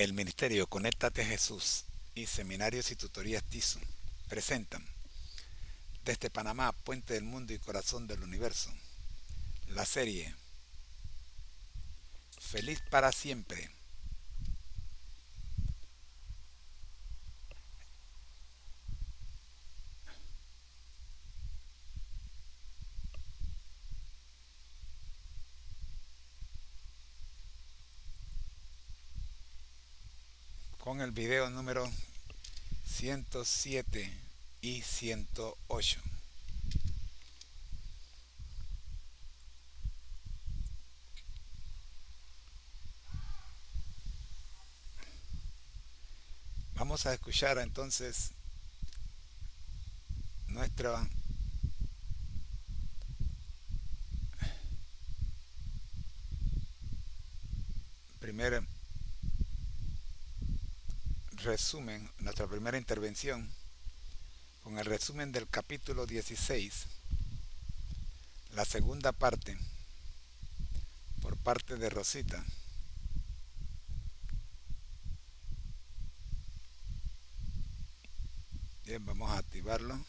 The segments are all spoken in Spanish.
El Ministerio Conéctate a Jesús y Seminarios y Tutorías TISU presentan desde Panamá, Puente del Mundo y Corazón del Universo, la serie Feliz para Siempre. Con el video número 107 y 108. Vamos a escuchar entonces nuestra primer resumen, nuestra primera intervención con el resumen del capítulo 16, la segunda parte, por parte de Rosita. Bien, vamos a activarlo.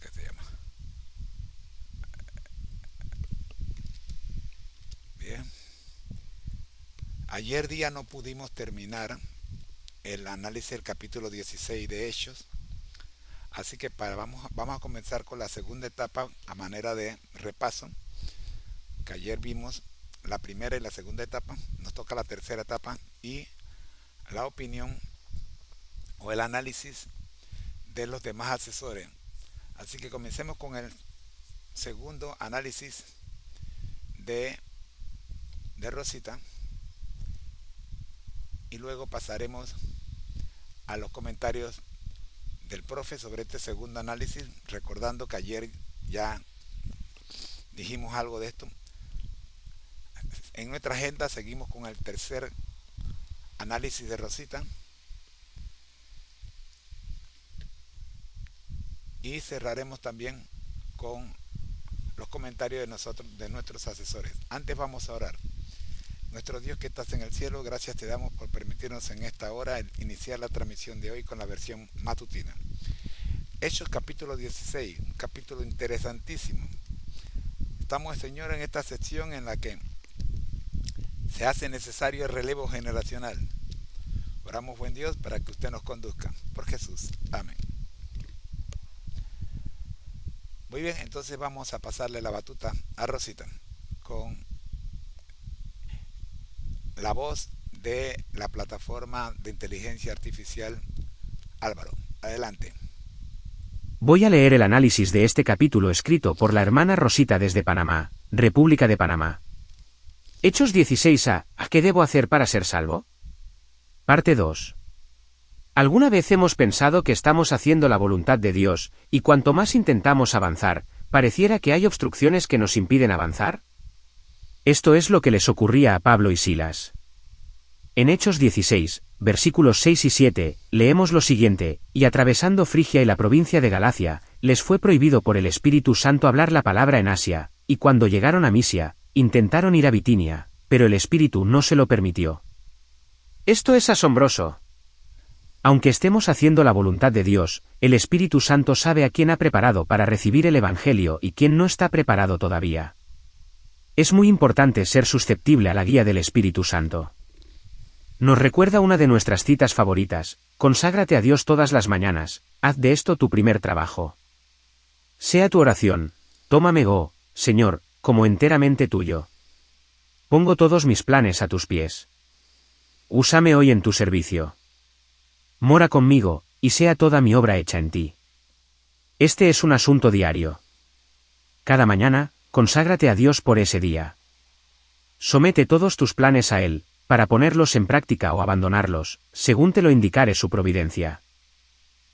¿Qué se llama? Bien. Ayer día no pudimos terminar el análisis del capítulo 16 de Hechos, así que vamos a comenzar con la segunda etapa a manera de repaso, que ayer vimos la primera y la segunda etapa. Nos toca la tercera etapa y la opinión o el análisis de los demás asesores. Así que comencemos con el segundo análisis de Rosita y luego pasaremos a los comentarios del profe sobre este segundo análisis, recordando que ayer ya dijimos algo de esto. En nuestra agenda seguimos con el tercer análisis de Rosita y cerraremos también con los comentarios de nuestros asesores. Antes vamos a orar. Nuestro Dios que estás en el cielo, gracias te damos por permitirnos en esta hora iniciar la transmisión de hoy con la versión matutina. Hechos capítulo 16, un capítulo interesantísimo. Estamos, Señor, en esta sección en la que se hace necesario el relevo generacional. Oramos, buen Dios, para que usted nos conduzca. Por Jesús. Amén. Muy bien, entonces vamos a pasarle la batuta a Rosita con la voz de la plataforma de inteligencia artificial Álvaro. Adelante. Voy a leer el análisis de este capítulo escrito por la hermana Rosita desde Panamá, República de Panamá. Hechos 16a. ¿Qué debo hacer para ser salvo? Parte 2. ¿Alguna vez hemos pensado que estamos haciendo la voluntad de Dios, y cuanto más intentamos avanzar, pareciera que hay obstrucciones que nos impiden avanzar? Esto es lo que les ocurría a Pablo y Silas. En Hechos 16, versículos 6 y 7, leemos lo siguiente: y atravesando Frigia y la provincia de Galacia, les fue prohibido por el Espíritu Santo hablar la palabra en Asia, y cuando llegaron a Misia, intentaron ir a Bitinia, pero el Espíritu no se lo permitió. Esto es asombroso. Aunque estemos haciendo la voluntad de Dios, el Espíritu Santo sabe a quién ha preparado para recibir el Evangelio y quién no está preparado todavía. Es muy importante ser susceptible a la guía del Espíritu Santo. Nos recuerda una de nuestras citas favoritas: conságrate a Dios todas las mañanas, haz de esto tu primer trabajo. Sea tu oración: tómame, oh Señor, como enteramente tuyo. Pongo todos mis planes a tus pies. Úsame hoy en tu servicio. Mora conmigo, y sea toda mi obra hecha en ti. Este es un asunto diario. Cada mañana, conságrate a Dios por ese día. Somete todos tus planes a Él, para ponerlos en práctica o abandonarlos, según te lo indicare su providencia.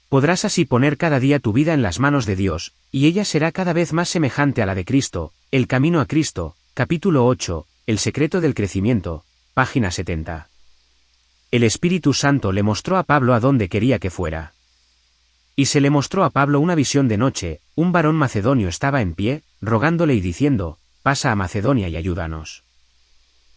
Podrás así poner cada día tu vida en las manos de Dios, y ella será cada vez más semejante a la de Cristo. El camino a Cristo, capítulo 8, el secreto del crecimiento, página 70. El Espíritu Santo le mostró a Pablo a dónde quería que fuera. Y se le mostró a Pablo una visión de noche, un varón macedonio estaba en pie, rogándole y diciendo, pasa a Macedonia y ayúdanos.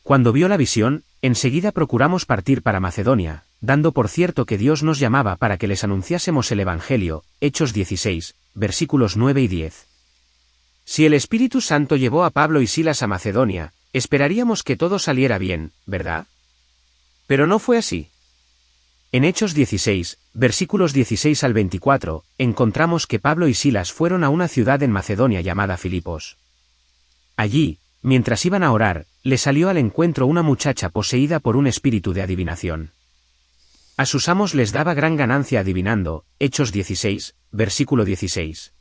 Cuando vio la visión, enseguida procuramos partir para Macedonia, dando por cierto que Dios nos llamaba para que les anunciásemos el Evangelio, Hechos 16, versículos 9 y 10. Si el Espíritu Santo llevó a Pablo y Silas a Macedonia, esperaríamos que todo saliera bien, ¿verdad? Pero no fue así. En Hechos 16, versículos 16 al 24, encontramos que Pablo y Silas fueron a una ciudad en Macedonia llamada Filipos. Allí, mientras iban a orar, le salió al encuentro una muchacha poseída por un espíritu de adivinación. A sus amos les daba gran ganancia adivinando, Hechos 16, versículo 16.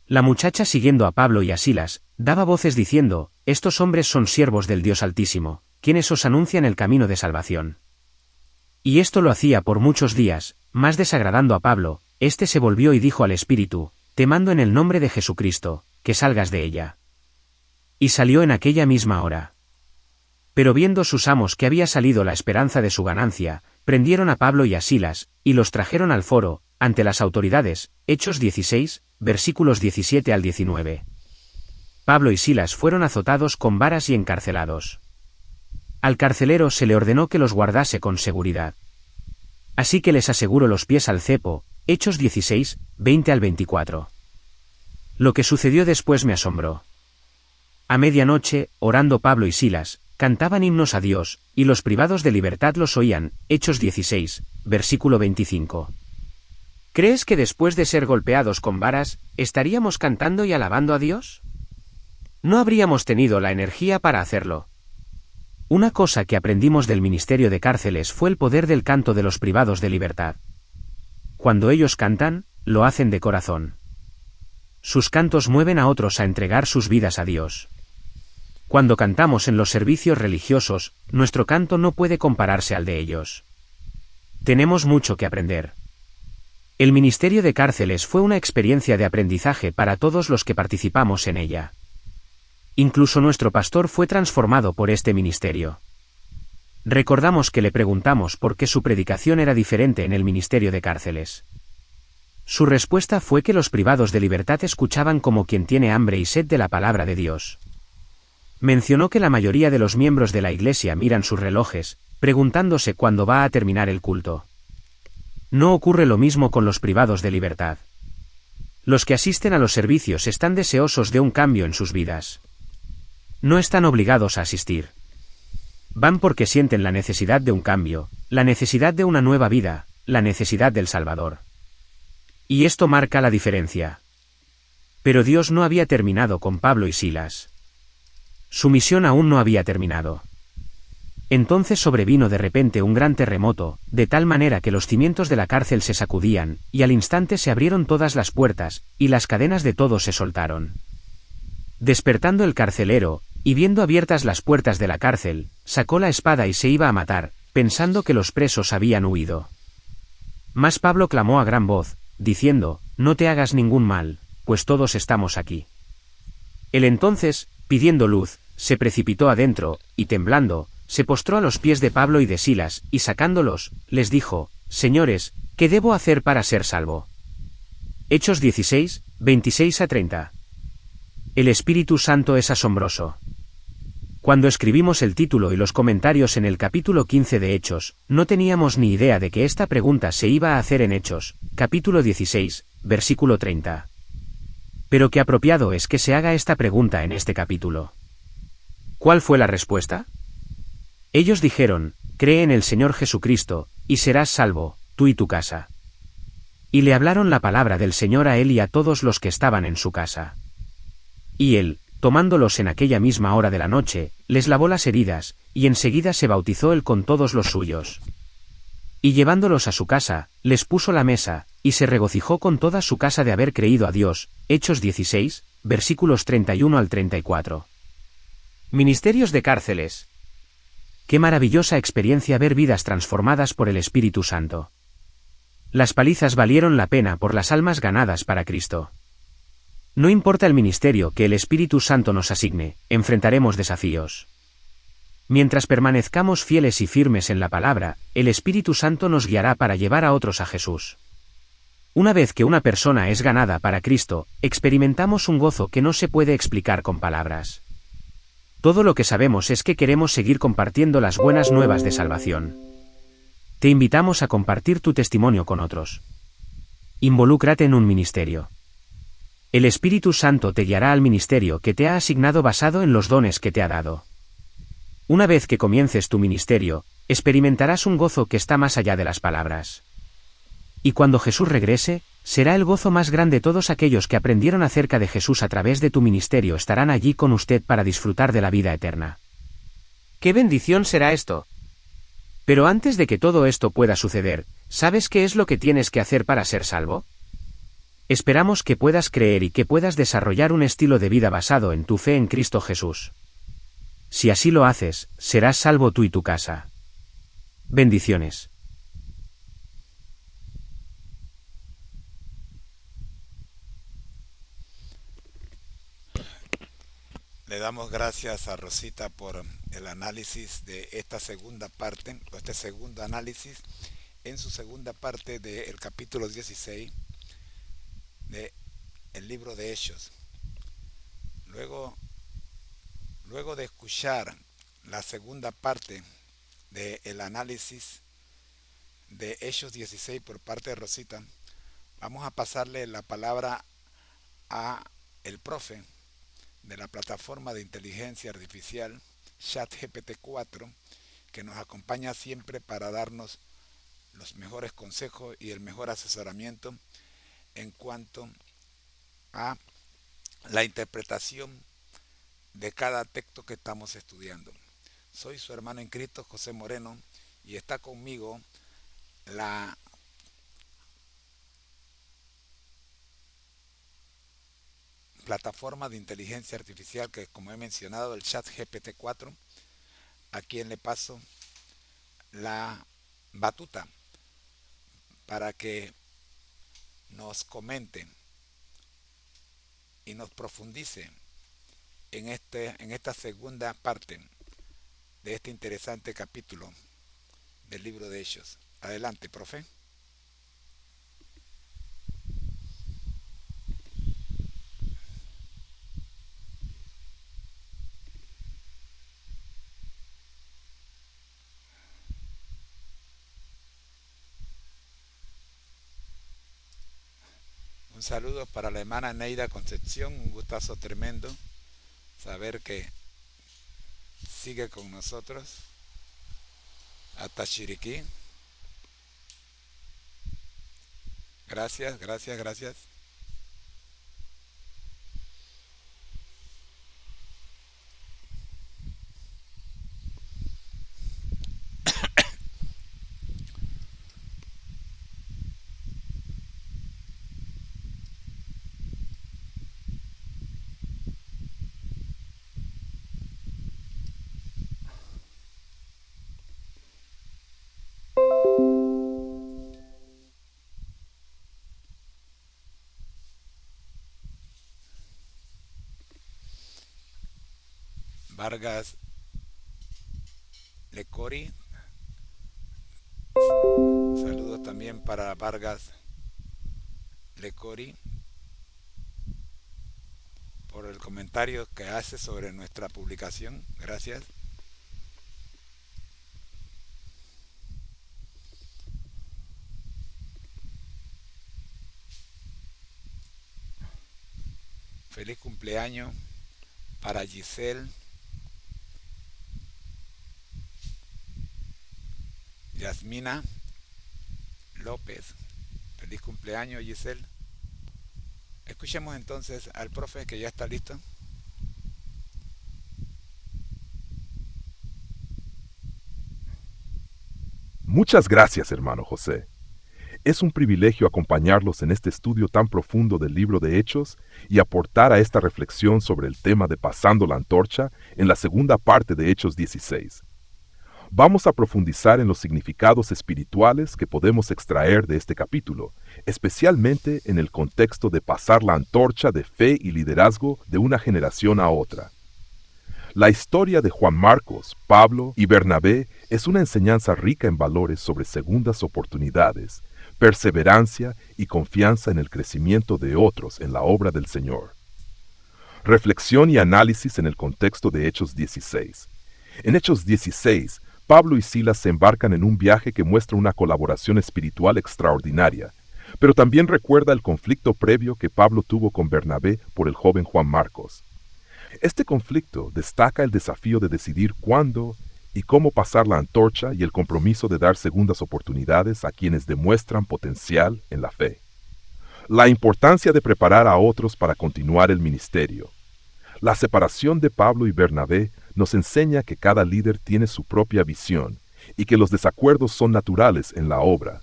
La muchacha siguiendo a Pablo y a Silas, daba voces diciendo, estos hombres son siervos del Dios Altísimo, quienes os anuncian el camino de salvación. Y esto lo hacía por muchos días, más desagradando a Pablo, éste se volvió y dijo al espíritu, te mando en el nombre de Jesucristo, que salgas de ella. Y salió en aquella misma hora. Pero viendo sus amos que había salido la esperanza de su ganancia, prendieron a Pablo y a Silas, y los trajeron al foro, ante las autoridades, Hechos 16, versículos 17 al 19. Pablo y Silas fueron azotados con varas y encarcelados. Al carcelero se le ordenó que los guardase con seguridad. Así que les aseguró los pies al cepo, Hechos 16, 20 al 24. Lo que sucedió después me asombró. A medianoche, orando Pablo y Silas, cantaban himnos a Dios, y los privados de libertad los oían, Hechos 16, versículo 25. ¿Crees que después de ser golpeados con varas, estaríamos cantando y alabando a Dios? No habríamos tenido la energía para hacerlo. Una cosa que aprendimos del ministerio de cárceles fue el poder del canto de los privados de libertad. Cuando ellos cantan, lo hacen de corazón. Sus cantos mueven a otros a entregar sus vidas a Dios. Cuando cantamos en los servicios religiosos, nuestro canto no puede compararse al de ellos. Tenemos mucho que aprender. El ministerio de cárceles fue una experiencia de aprendizaje para todos los que participamos en ella. Incluso nuestro pastor fue transformado por este ministerio. Recordamos que le preguntamos por qué su predicación era diferente en el ministerio de cárceles. Su respuesta fue que los privados de libertad escuchaban como quien tiene hambre y sed de la palabra de Dios. Mencionó que la mayoría de los miembros de la iglesia miran sus relojes, preguntándose cuándo va a terminar el culto. No ocurre lo mismo con los privados de libertad. Los que asisten a los servicios están deseosos de un cambio en sus vidas. No están obligados a asistir. Van porque sienten la necesidad de un cambio, la necesidad de una nueva vida, la necesidad del Salvador. Y esto marca la diferencia. Pero Dios no había terminado con Pablo y Silas. Su misión aún no había terminado. Entonces sobrevino de repente un gran terremoto, de tal manera que los cimientos de la cárcel se sacudían, y al instante se abrieron todas las puertas, y las cadenas de todos se soltaron. Despertando el carcelero, y viendo abiertas las puertas de la cárcel, sacó la espada y se iba a matar, pensando que los presos habían huido. Mas Pablo clamó a gran voz, diciendo, no te hagas ningún mal, pues todos estamos aquí. Él entonces, pidiendo luz, se precipitó adentro, y temblando, se postró a los pies de Pablo y de Silas, y sacándolos, les dijo, Señores, ¿qué debo hacer para ser salvo? Hechos 16, 26 a 30. El Espíritu Santo es asombroso. Cuando escribimos el título y los comentarios en el capítulo 15 de Hechos, no teníamos ni idea de que esta pregunta se iba a hacer en Hechos, capítulo 16, versículo 30. Pero qué apropiado es que se haga esta pregunta en este capítulo. ¿Cuál fue la respuesta? Ellos dijeron, cree en el Señor Jesucristo, y serás salvo, tú y tu casa. Y le hablaron la palabra del Señor a él y a todos los que estaban en su casa. Y él, tomándolos en aquella misma hora de la noche, les lavó las heridas, y enseguida se bautizó él con todos los suyos. Y llevándolos a su casa, les puso la mesa, y se regocijó con toda su casa de haber creído a Dios. Hechos 16, versículos 31 al 34. Ministerios de cárceles. Qué maravillosa experiencia ver vidas transformadas por el Espíritu Santo. Las palizas valieron la pena por las almas ganadas para Cristo. No importa el ministerio que el Espíritu Santo nos asigne, enfrentaremos desafíos. Mientras permanezcamos fieles y firmes en la palabra, el Espíritu Santo nos guiará para llevar a otros a Jesús. Una vez que una persona es ganada para Cristo, experimentamos un gozo que no se puede explicar con palabras. Todo lo que sabemos es que queremos seguir compartiendo las buenas nuevas de salvación. Te invitamos a compartir tu testimonio con otros. Involúcrate en un ministerio. El Espíritu Santo te guiará al ministerio que te ha asignado basado en los dones que te ha dado. Una vez que comiences tu ministerio, experimentarás un gozo que está más allá de las palabras. Y cuando Jesús regrese, será el gozo más grande. Todos aquellos que aprendieron acerca de Jesús a través de tu ministerio estarán allí con usted para disfrutar de la vida eterna. ¡Qué bendición será esto! Pero antes de que todo esto pueda suceder, ¿sabes qué es lo que tienes que hacer para ser salvo? Esperamos que puedas creer y que puedas desarrollar un estilo de vida basado en tu fe en Cristo Jesús. Si así lo haces, serás salvo tú y tu casa. Bendiciones. Le damos gracias a Rosita por el análisis de esta segunda parte, o este segundo análisis, en su segunda parte del capítulo 16 del libro de Hechos. Luego de escuchar la segunda parte del análisis de Hechos 16 por parte de Rosita, vamos a pasarle la palabra a el profe de la plataforma de inteligencia artificial ChatGPT 4, que nos acompaña siempre para darnos los mejores consejos y el mejor asesoramiento en cuanto a la interpretación de cada texto que estamos estudiando. Soy su hermano en Cristo, José Moreno, y está conmigo la plataforma de inteligencia artificial que, como he mencionado, el ChatGPT 4, a quien le paso la batuta para que nos comente y nos profundice en esta segunda parte de este interesante capítulo del libro de Hechos. Adelante, profe. Un saludo para la hermana Neida Concepción, un gustazo tremendo saber que sigue con nosotros hasta Chiriquí. Gracias, gracias, gracias. Vargas Lecori. Saludos también para Vargas Lecori por el comentario que hace sobre nuestra publicación. Gracias. Feliz cumpleaños para Giselle Yasmina López. Feliz cumpleaños, Giselle. Escuchemos entonces al profe, que ya está listo. Muchas gracias, hermano José. Es un privilegio acompañarlos en este estudio tan profundo del libro de Hechos y aportar a esta reflexión sobre el tema de pasando la antorcha en la segunda parte de Hechos 16. Vamos a profundizar en los significados espirituales que podemos extraer de este capítulo, especialmente en el contexto de pasar la antorcha de fe y liderazgo de una generación a otra. La historia de Juan Marcos, Pablo y Bernabé es una enseñanza rica en valores sobre segundas oportunidades, perseverancia y confianza en el crecimiento de otros en la obra del Señor. Reflexión y análisis en el contexto de Hechos 16. En Hechos 16, Pablo y Silas se embarcan en un viaje que muestra una colaboración espiritual extraordinaria, pero también recuerda el conflicto previo que Pablo tuvo con Bernabé por el joven Juan Marcos. Este conflicto destaca el desafío de decidir cuándo y cómo pasar la antorcha y el compromiso de dar segundas oportunidades a quienes demuestran potencial en la fe. La importancia de preparar a otros para continuar el ministerio. La separación de Pablo y Bernabé nos enseña que cada líder tiene su propia visión y que los desacuerdos son naturales en la obra,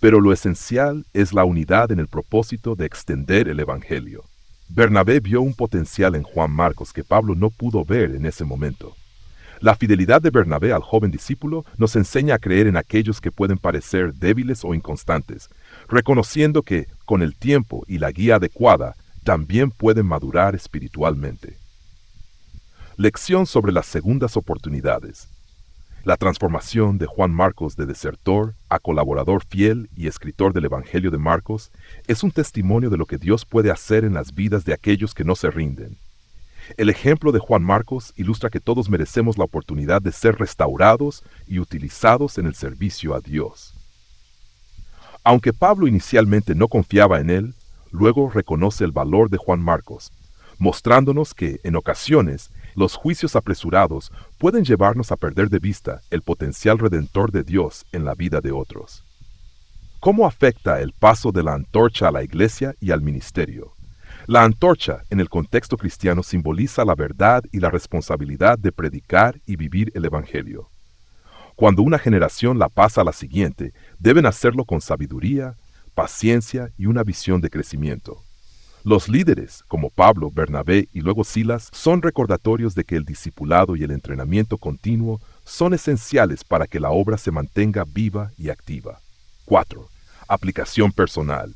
pero lo esencial es la unidad en el propósito de extender el Evangelio. Bernabé vio un potencial en Juan Marcos que Pablo no pudo ver en ese momento. La fidelidad de Bernabé al joven discípulo nos enseña a creer en aquellos que pueden parecer débiles o inconstantes, reconociendo que, con el tiempo y la guía adecuada, también pueden madurar espiritualmente. Lección sobre las segundas oportunidades. La transformación de Juan Marcos de desertor a colaborador fiel y escritor del Evangelio de Marcos es un testimonio de lo que Dios puede hacer en las vidas de aquellos que no se rinden. El ejemplo de Juan Marcos ilustra que todos merecemos la oportunidad de ser restaurados y utilizados en el servicio a Dios. Aunque Pablo inicialmente no confiaba en él, luego reconoce el valor de Juan Marcos, mostrándonos que, en ocasiones, los juicios apresurados pueden llevarnos a perder de vista el potencial redentor de Dios en la vida de otros. ¿Cómo afecta el paso de la antorcha a la iglesia y al ministerio? La antorcha, en el contexto cristiano, simboliza la verdad y la responsabilidad de predicar y vivir el Evangelio. Cuando una generación la pasa a la siguiente, deben hacerlo con sabiduría, paciencia y una visión de crecimiento. Los líderes, como Pablo, Bernabé y luego Silas, son recordatorios de que el discipulado y el entrenamiento continuo son esenciales para que la obra se mantenga viva y activa. 4. Aplicación personal.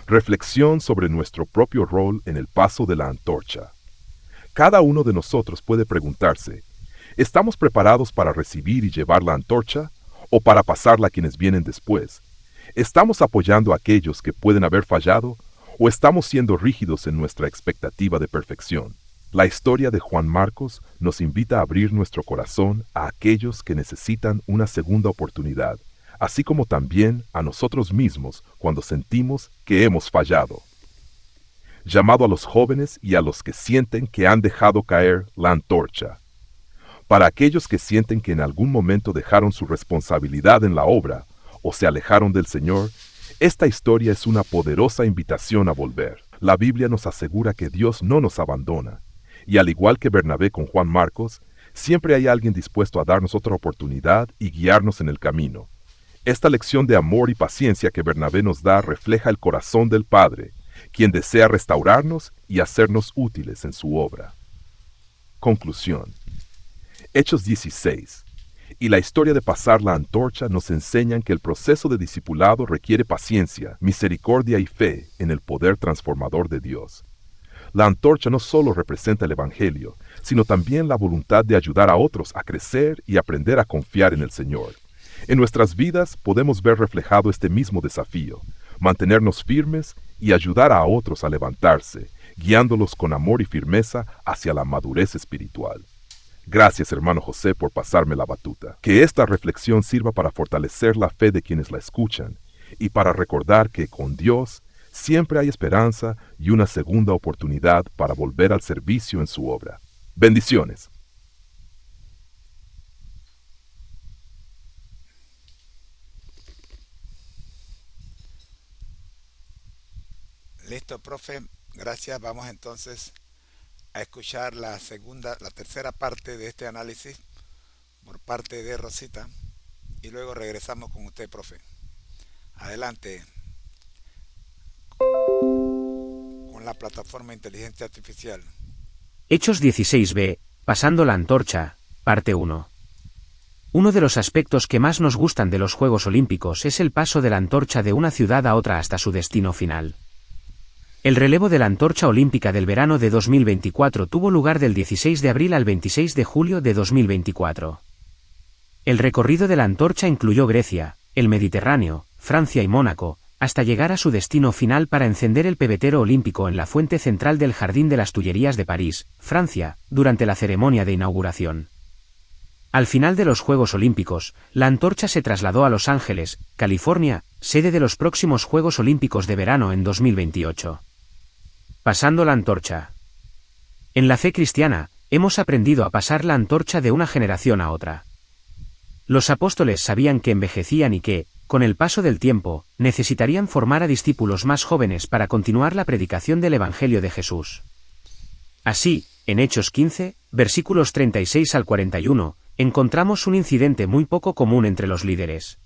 Reflexión sobre nuestro propio rol en el paso de la antorcha. Cada uno de nosotros puede preguntarse, ¿estamos preparados para recibir y llevar la antorcha o para pasarla a quienes vienen después? ¿Estamos apoyando a aquellos que pueden haber fallado o estamos siendo rígidos en nuestra expectativa de perfección? La historia de Juan Marcos nos invita a abrir nuestro corazón a aquellos que necesitan una segunda oportunidad, así como también a nosotros mismos cuando sentimos que hemos fallado. Llamado a los jóvenes y a los que sienten que han dejado caer la antorcha. Para aquellos que sienten que en algún momento dejaron su responsabilidad en la obra o se alejaron del Señor, esta historia es una poderosa invitación a volver. La Biblia nos asegura que Dios no nos abandona, y al igual que Bernabé con Juan Marcos, siempre hay alguien dispuesto a darnos otra oportunidad y guiarnos en el camino. Esta lección de amor y paciencia que Bernabé nos da refleja el corazón del Padre, quien desea restaurarnos y hacernos útiles en su obra. Conclusión. Hechos 16. Y la historia de pasar la antorcha nos enseñan que el proceso de discipulado requiere paciencia, misericordia y fe en el poder transformador de Dios. La antorcha no solo representa el Evangelio, sino también la voluntad de ayudar a otros a crecer y aprender a confiar en el Señor. En nuestras vidas podemos ver reflejado este mismo desafío, mantenernos firmes y ayudar a otros a levantarse, guiándolos con amor y firmeza hacia la madurez espiritual. Gracias, hermano José, por pasarme la batuta. Que esta reflexión sirva para fortalecer la fe de quienes la escuchan y para recordar que con Dios siempre hay esperanza y una segunda oportunidad para volver al servicio en su obra. Bendiciones. Listo, profe. Gracias. Vamos entonces a escuchar la tercera parte de este análisis por parte de Rosita y luego regresamos con usted, profe. Adelante con la plataforma de inteligencia artificial. Hechos 16b, pasando la antorcha, parte 1. Uno de los aspectos que más nos gustan de los Juegos Olímpicos es el paso de la antorcha de una ciudad a otra hasta su destino final. El relevo de la antorcha olímpica del verano de 2024 tuvo lugar del 16 de abril al 26 de julio de 2024. El recorrido de la antorcha incluyó Grecia, el Mediterráneo, Francia y Mónaco, hasta llegar a su destino final para encender el pebetero olímpico en la fuente central del Jardín de las Tullerías de París, Francia, durante la ceremonia de inauguración. Al final de los Juegos Olímpicos, la antorcha se trasladó a Los Ángeles, California, sede de los próximos Juegos Olímpicos de verano en 2028. Pasando la antorcha. En la fe cristiana, hemos aprendido a pasar la antorcha de una generación a otra. Los apóstoles sabían que envejecían y que, con el paso del tiempo, necesitarían formar a discípulos más jóvenes para continuar la predicación del Evangelio de Jesús. Así, en Hechos 15, versículos 36 al 41, encontramos un incidente muy poco común entre los líderes.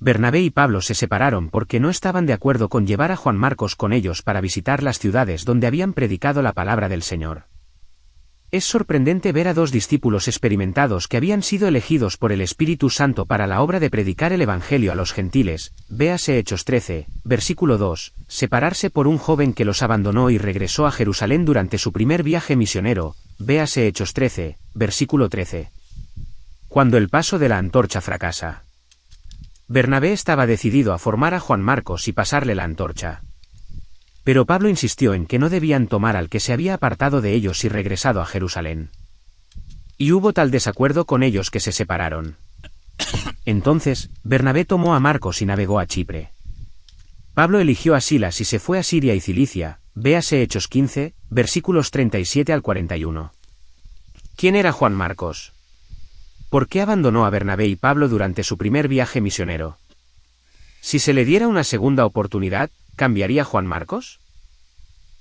Bernabé y Pablo se separaron porque no estaban de acuerdo con llevar a Juan Marcos con ellos para visitar las ciudades donde habían predicado la palabra del Señor. Es sorprendente ver a dos discípulos experimentados que habían sido elegidos por el Espíritu Santo para la obra de predicar el Evangelio a los gentiles, véase Hechos 13, versículo 2, separarse por un joven que los abandonó y regresó a Jerusalén durante su primer viaje misionero, véase Hechos 13, versículo 13. Cuando el paso de la antorcha fracasa. Bernabé estaba decidido a formar a Juan Marcos y pasarle la antorcha. Pero Pablo insistió en que no debían tomar al que se había apartado de ellos y regresado a Jerusalén. Y hubo tal desacuerdo con ellos que se separaron. Entonces, Bernabé tomó a Marcos y navegó a Chipre. Pablo eligió a Silas y se fue a Siria y Cilicia, véase Hechos 15, versículos 37 al 41. ¿Quién era Juan Marcos? ¿Por qué abandonó a Bernabé y Pablo durante su primer viaje misionero? Si se le diera una segunda oportunidad, ¿cambiaría Juan Marcos?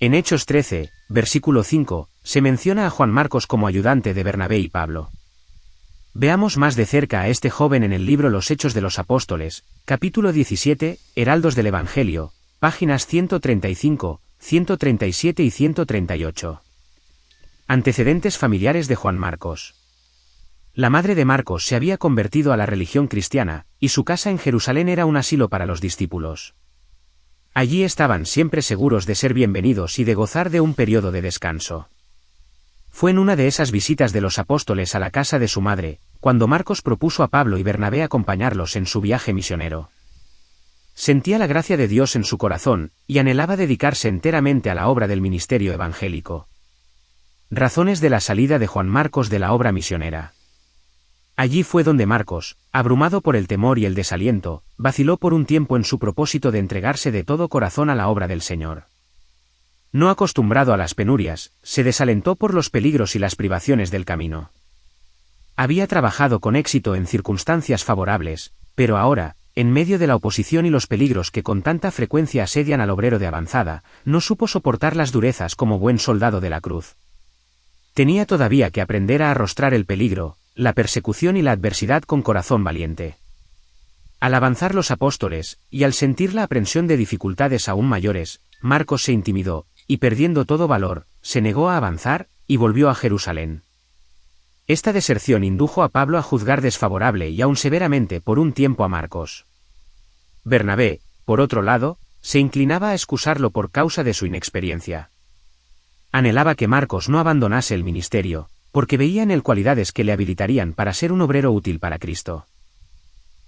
En Hechos 13, versículo 5, se menciona a Juan Marcos como ayudante de Bernabé y Pablo. Veamos más de cerca a este joven en el libro Los Hechos de los Apóstoles, capítulo 17, Heraldos del Evangelio, páginas 135, 137 y 138. Antecedentes familiares de Juan Marcos. La madre de Marcos se había convertido a la religión cristiana, y su casa en Jerusalén era un asilo para los discípulos. Allí estaban siempre seguros de ser bienvenidos y de gozar de un periodo de descanso. Fue en una de esas visitas de los apóstoles a la casa de su madre, cuando Marcos propuso a Pablo y Bernabé acompañarlos en su viaje misionero. Sentía la gracia de Dios en su corazón, y anhelaba dedicarse enteramente a la obra del ministerio evangélico. Razones de la salida de Juan Marcos de la obra misionera. Allí fue donde Marcos, abrumado por el temor y el desaliento, vaciló por un tiempo en su propósito de entregarse de todo corazón a la obra del Señor. No acostumbrado a las penurias, se desalentó por los peligros y las privaciones del camino. Había trabajado con éxito en circunstancias favorables, pero ahora, en medio de la oposición y los peligros que con tanta frecuencia asedian al obrero de avanzada, no supo soportar las durezas como buen soldado de la cruz. Tenía todavía que aprender a arrostrar el peligro, la persecución y la adversidad con corazón valiente. Al avanzar los apóstoles, y al sentir la aprensión de dificultades aún mayores, Marcos se intimidó, y perdiendo todo valor, se negó a avanzar, y volvió a Jerusalén. Esta deserción indujo a Pablo a juzgar desfavorable y aún severamente por un tiempo a Marcos. Bernabé, por otro lado, se inclinaba a excusarlo por causa de su inexperiencia. Anhelaba que Marcos no abandonase el ministerio, porque veía en él cualidades que le habilitarían para ser un obrero útil para Cristo.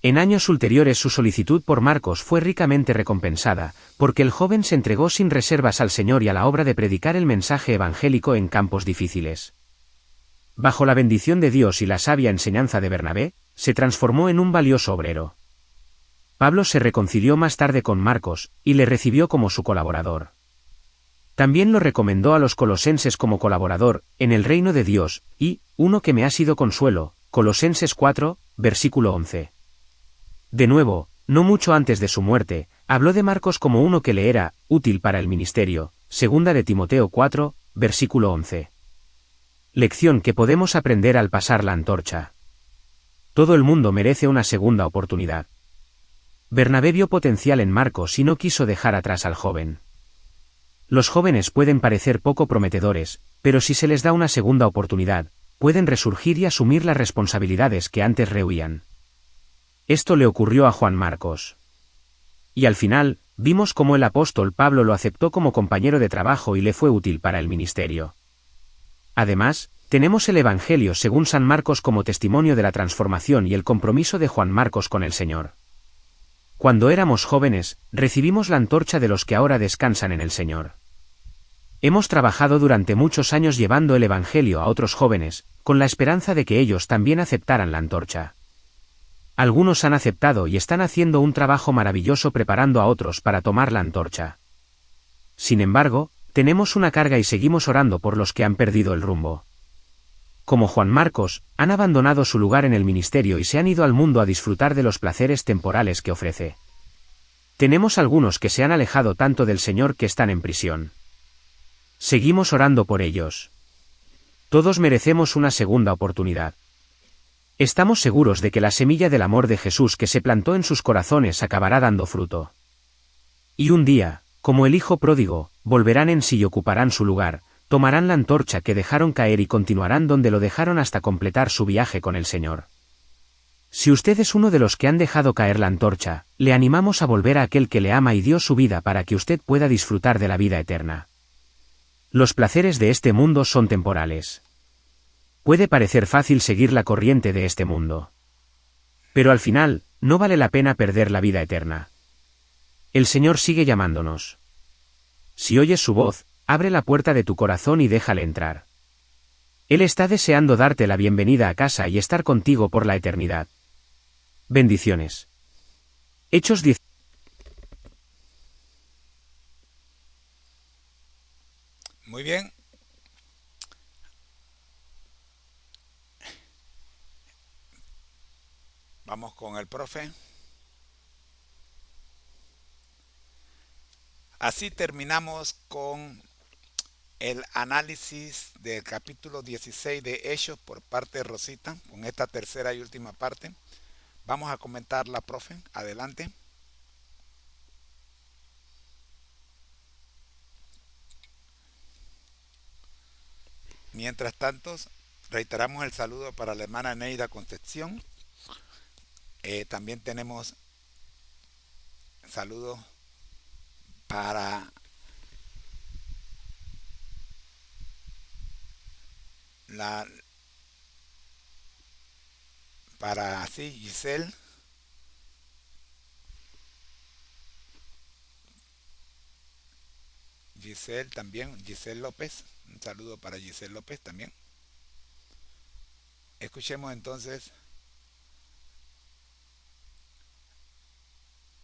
En años ulteriores su solicitud por Marcos fue ricamente recompensada, porque el joven se entregó sin reservas al Señor y a la obra de predicar el mensaje evangélico en campos difíciles. Bajo la bendición de Dios y la sabia enseñanza de Bernabé, se transformó en un valioso obrero. Pablo se reconcilió más tarde con Marcos, y le recibió como su colaborador. También lo recomendó a los colosenses como colaborador, en el reino de Dios, y, uno que me ha sido consuelo, Colosenses 4, versículo 11. De nuevo, no mucho antes de su muerte, habló de Marcos como uno que le era útil para el ministerio, segunda de Timoteo 4, versículo 11. Lección que podemos aprender al pasar la antorcha. Todo el mundo merece una segunda oportunidad. Bernabé vio potencial en Marcos y no quiso dejar atrás al joven. Los jóvenes pueden parecer poco prometedores, pero si se les da una segunda oportunidad, pueden resurgir y asumir las responsabilidades que antes rehuían. Esto le ocurrió a Juan Marcos. Y al final, vimos cómo el apóstol Pablo lo aceptó como compañero de trabajo y le fue útil para el ministerio. Además, tenemos el Evangelio según San Marcos como testimonio de la transformación y el compromiso de Juan Marcos con el Señor. Cuando éramos jóvenes, recibimos la antorcha de los que ahora descansan en el Señor. Hemos trabajado durante muchos años llevando el Evangelio a otros jóvenes, con la esperanza de que ellos también aceptaran la antorcha. Algunos han aceptado y están haciendo un trabajo maravilloso preparando a otros para tomar la antorcha. Sin embargo, tenemos una carga y seguimos orando por los que han perdido el rumbo. Como Juan Marcos, han abandonado su lugar en el ministerio y se han ido al mundo a disfrutar de los placeres temporales que ofrece. Tenemos algunos que se han alejado tanto del Señor que están en prisión. Seguimos orando por ellos. Todos merecemos una segunda oportunidad. Estamos seguros de que la semilla del amor de Jesús que se plantó en sus corazones acabará dando fruto. Y un día, como el hijo pródigo, volverán en sí y ocuparán su lugar, tomarán la antorcha que dejaron caer y continuarán donde lo dejaron hasta completar su viaje con el Señor. Si usted es uno de los que han dejado caer la antorcha, le animamos a volver a aquel que le ama y dio su vida para que usted pueda disfrutar de la vida eterna. Los placeres de este mundo son temporales. Puede parecer fácil seguir la corriente de este mundo. Pero al final, no vale la pena perder la vida eterna. El Señor sigue llamándonos. Si oyes su voz, abre la puerta de tu corazón y déjale entrar. Él está deseando darte la bienvenida a casa y estar contigo por la eternidad. Bendiciones. Hechos 10. Muy bien. Vamos con el profe. Así terminamos con el análisis del capítulo 16 de Hechos por parte de Rosita, con esta tercera y última parte. Vamos a comentarla, profe. Adelante. Mientras tanto, reiteramos el saludo para la hermana Neida Concepción. También tenemos saludos para Giselle. Giselle también, Giselle López. Un saludo para Giselle López también. Escuchemos entonces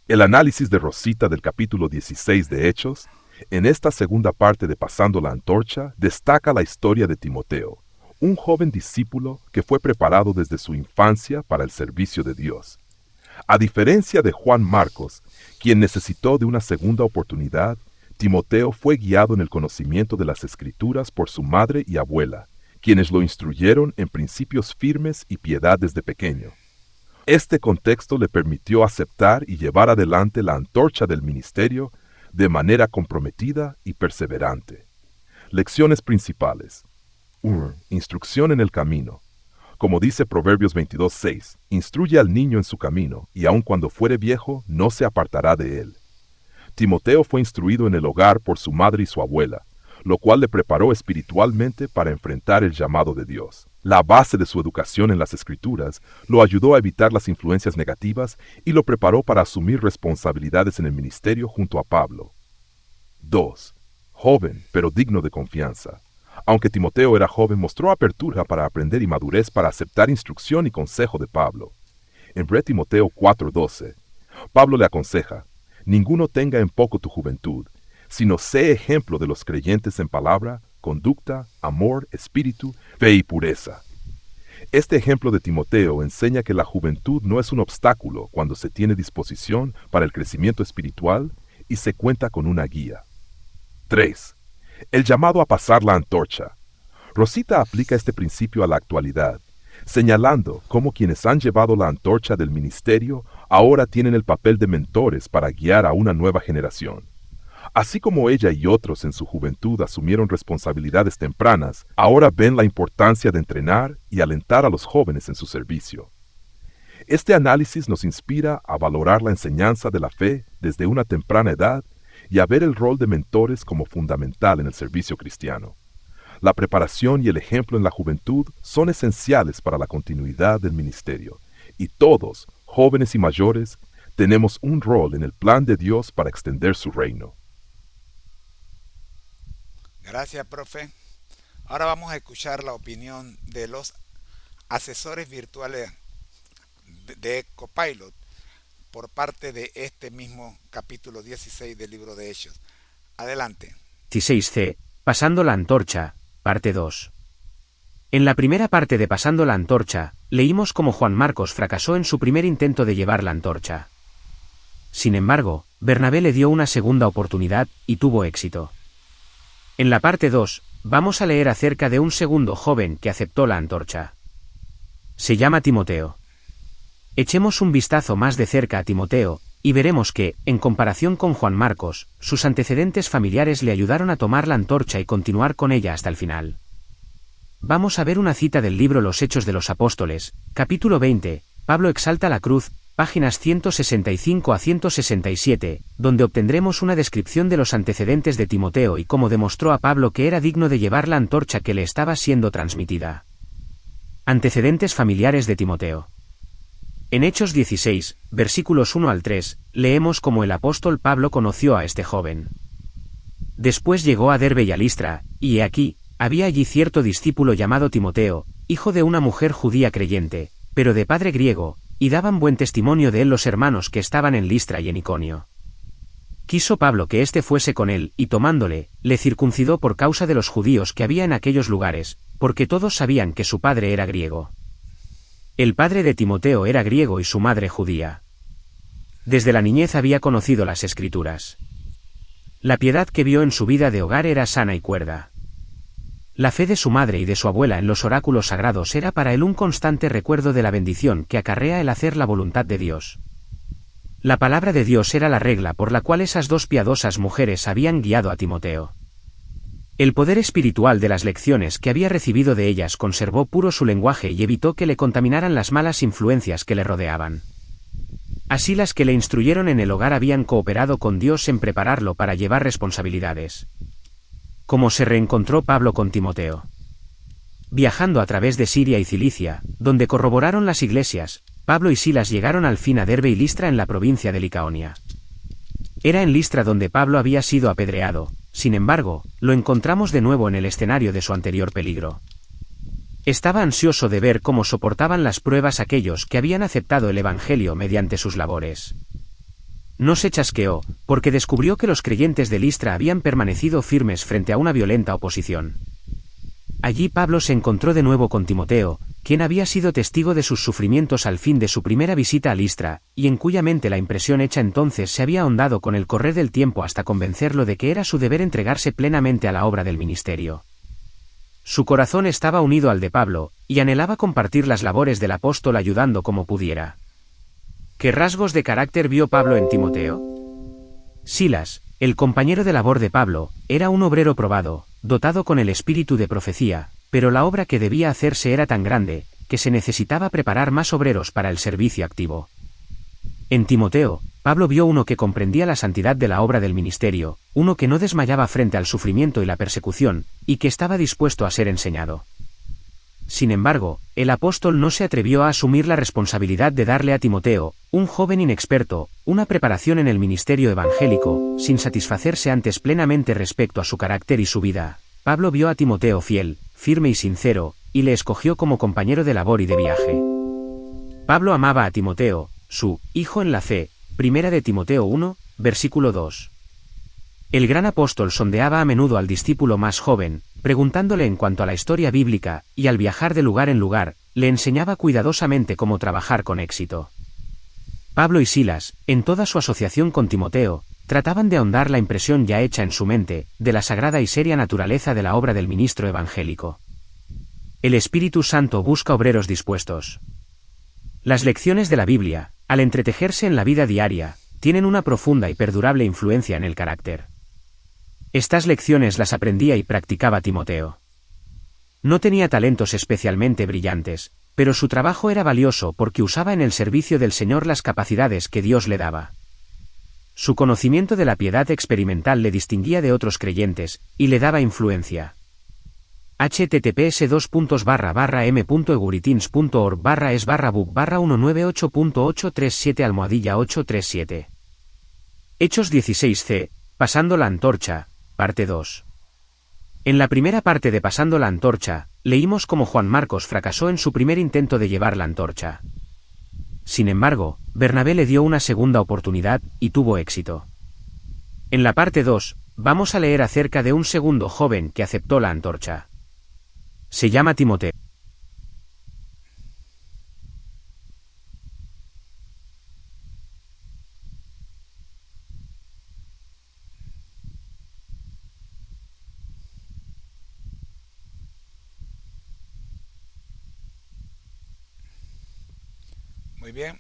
el análisis de Rosita del capítulo 16 de Hechos. En esta segunda parte de Pasando la Antorcha, destaca la historia de Timoteo, un joven discípulo que fue preparado desde su infancia para el servicio de Dios. A diferencia de Juan Marcos, quien necesitó de una segunda oportunidad, Timoteo fue guiado en el conocimiento de las Escrituras por su madre y abuela, quienes lo instruyeron en principios firmes y piedad desde pequeño. Este contexto le permitió aceptar y llevar adelante la antorcha del ministerio de manera comprometida y perseverante. Lecciones principales. 1. Instrucción en el camino. Como dice Proverbios 22:6, instruye al niño en su camino, y aun cuando fuere viejo, no se apartará de él. Timoteo fue instruido en el hogar por su madre y su abuela, lo cual le preparó espiritualmente para enfrentar el llamado de Dios. La base de su educación en las Escrituras lo ayudó a evitar las influencias negativas y lo preparó para asumir responsabilidades en el ministerio junto a Pablo. 2. Joven, pero digno de confianza. Aunque Timoteo era joven, mostró apertura para aprender y madurez para aceptar instrucción y consejo de Pablo. En 1 Timoteo 4:12, Pablo le aconseja: ninguno tenga en poco tu juventud, sino sé ejemplo de los creyentes en palabra, conducta, amor, espíritu, fe y pureza. Este ejemplo de Timoteo enseña que la juventud no es un obstáculo cuando se tiene disposición para el crecimiento espiritual y se cuenta con una guía. 3. El llamado a pasar la antorcha. Rosita aplica este principio a la actualidad, señalando cómo quienes han llevado la antorcha del ministerio ahora tienen el papel de mentores para guiar a una nueva generación. Así como ella y otros en su juventud asumieron responsabilidades tempranas, ahora ven la importancia de entrenar y alentar a los jóvenes en su servicio. Este análisis nos inspira a valorar la enseñanza de la fe desde una temprana edad y a ver el rol de mentores como fundamental en el servicio cristiano. La preparación y el ejemplo en la juventud son esenciales para la continuidad del ministerio, y todos, jóvenes y mayores, tenemos un rol en el plan de Dios para extender su reino. Gracias, profe. Ahora vamos a escuchar la opinión de los asesores virtuales de Copilot por parte de este mismo capítulo 16 del libro de Hechos. Adelante. 16c. Pasando la antorcha, parte 2. En la primera parte de Pasando la antorcha, leímos cómo Juan Marcos fracasó en su primer intento de llevar la antorcha. Sin embargo, Bernabé le dio una segunda oportunidad y tuvo éxito. En la parte 2, vamos a leer acerca de un segundo joven que aceptó la antorcha. Se llama Timoteo. Echemos un vistazo más de cerca a Timoteo, y veremos que, en comparación con Juan Marcos, sus antecedentes familiares le ayudaron a tomar la antorcha y continuar con ella hasta el final. Vamos a ver una cita del libro Los Hechos de los Apóstoles, capítulo 20, Pablo exalta la cruz, páginas 165 a 167, donde obtendremos una descripción de los antecedentes de Timoteo y cómo demostró a Pablo que era digno de llevar la antorcha que le estaba siendo transmitida. Antecedentes familiares de Timoteo. En Hechos 16, versículos 1 al 3, leemos cómo el apóstol Pablo conoció a este joven. Después llegó a Derbe y a Listra, y he aquí, había allí cierto discípulo llamado Timoteo, hijo de una mujer judía creyente, pero de padre griego, y daban buen testimonio de él los hermanos que estaban en Listra y en Iconio. Quiso Pablo que éste fuese con él, y tomándole, le circuncidó por causa de los judíos que había en aquellos lugares, porque todos sabían que su padre era griego. El padre de Timoteo era griego y su madre judía. Desde la niñez había conocido las Escrituras. La piedad que vio en su vida de hogar era sana y cuerda. La fe de su madre y de su abuela en los oráculos sagrados era para él un constante recuerdo de la bendición que acarrea el hacer la voluntad de Dios. La palabra de Dios era la regla por la cual esas dos piadosas mujeres habían guiado a Timoteo. El poder espiritual de las lecciones que había recibido de ellas conservó puro su lenguaje y evitó que le contaminaran las malas influencias que le rodeaban. Así las que le instruyeron en el hogar habían cooperado con Dios en prepararlo para llevar responsabilidades. Cómo se reencontró Pablo con Timoteo. Viajando a través de Siria y Cilicia, donde corroboraron las iglesias, Pablo y Silas llegaron al fin a Derbe y Listra en la provincia de Licaonia. Era en Listra donde Pablo había sido apedreado, sin embargo, lo encontramos de nuevo en el escenario de su anterior peligro. Estaba ansioso de ver cómo soportaban las pruebas aquellos que habían aceptado el Evangelio mediante sus labores. No se chasqueó, porque descubrió que los creyentes de Listra habían permanecido firmes frente a una violenta oposición. Allí Pablo se encontró de nuevo con Timoteo, quien había sido testigo de sus sufrimientos al fin de su primera visita a Listra, y en cuya mente la impresión hecha entonces se había ahondado con el correr del tiempo hasta convencerlo de que era su deber entregarse plenamente a la obra del ministerio. Su corazón estaba unido al de Pablo, y anhelaba compartir las labores del apóstol ayudando como pudiera. ¿Qué rasgos de carácter vio Pablo en Timoteo? Silas, el compañero de labor de Pablo, era un obrero probado, dotado con el espíritu de profecía, pero la obra que debía hacerse era tan grande, que se necesitaba preparar más obreros para el servicio activo. En Timoteo, Pablo vio uno que comprendía la santidad de la obra del ministerio, uno que no desmayaba frente al sufrimiento y la persecución, y que estaba dispuesto a ser enseñado. Sin embargo, el apóstol no se atrevió a asumir la responsabilidad de darle a Timoteo, un joven inexperto, una preparación en el ministerio evangélico, sin satisfacerse antes plenamente respecto a su carácter y su vida. Pablo vio a Timoteo fiel, firme y sincero, y le escogió como compañero de labor y de viaje. Pablo amaba a Timoteo, su hijo en la fe, 1 de Timoteo 1, versículo 2. El gran apóstol sondeaba a menudo al discípulo más joven, preguntándole en cuanto a la historia bíblica, y al viajar de lugar en lugar, le enseñaba cuidadosamente cómo trabajar con éxito. Pablo y Silas, en toda su asociación con Timoteo, trataban de ahondar la impresión ya hecha en su mente, de la sagrada y seria naturaleza de la obra del ministro evangélico. El Espíritu Santo busca obreros dispuestos. Las lecciones de la Biblia, al entretejerse en la vida diaria, tienen una profunda y perdurable influencia en el carácter. Estas lecciones las aprendía y practicaba Timoteo. No tenía talentos especialmente brillantes, pero su trabajo era valioso porque usaba en el servicio del Señor las capacidades que Dios le daba. Su conocimiento de la piedad experimental le distinguía de otros creyentes, y le daba influencia. https://m.eguriteens.org/es/book/198.837-837. Hechos 16c, Pasando la antorcha, parte 2. En la primera parte de Pasando la antorcha, leímos cómo Juan Marcos fracasó en su primer intento de llevar la antorcha. Sin embargo, Bernabé le dio una segunda oportunidad, y tuvo éxito. En la parte 2, vamos a leer acerca de un segundo joven que aceptó la antorcha. Se llama Timoteo. Muy bien,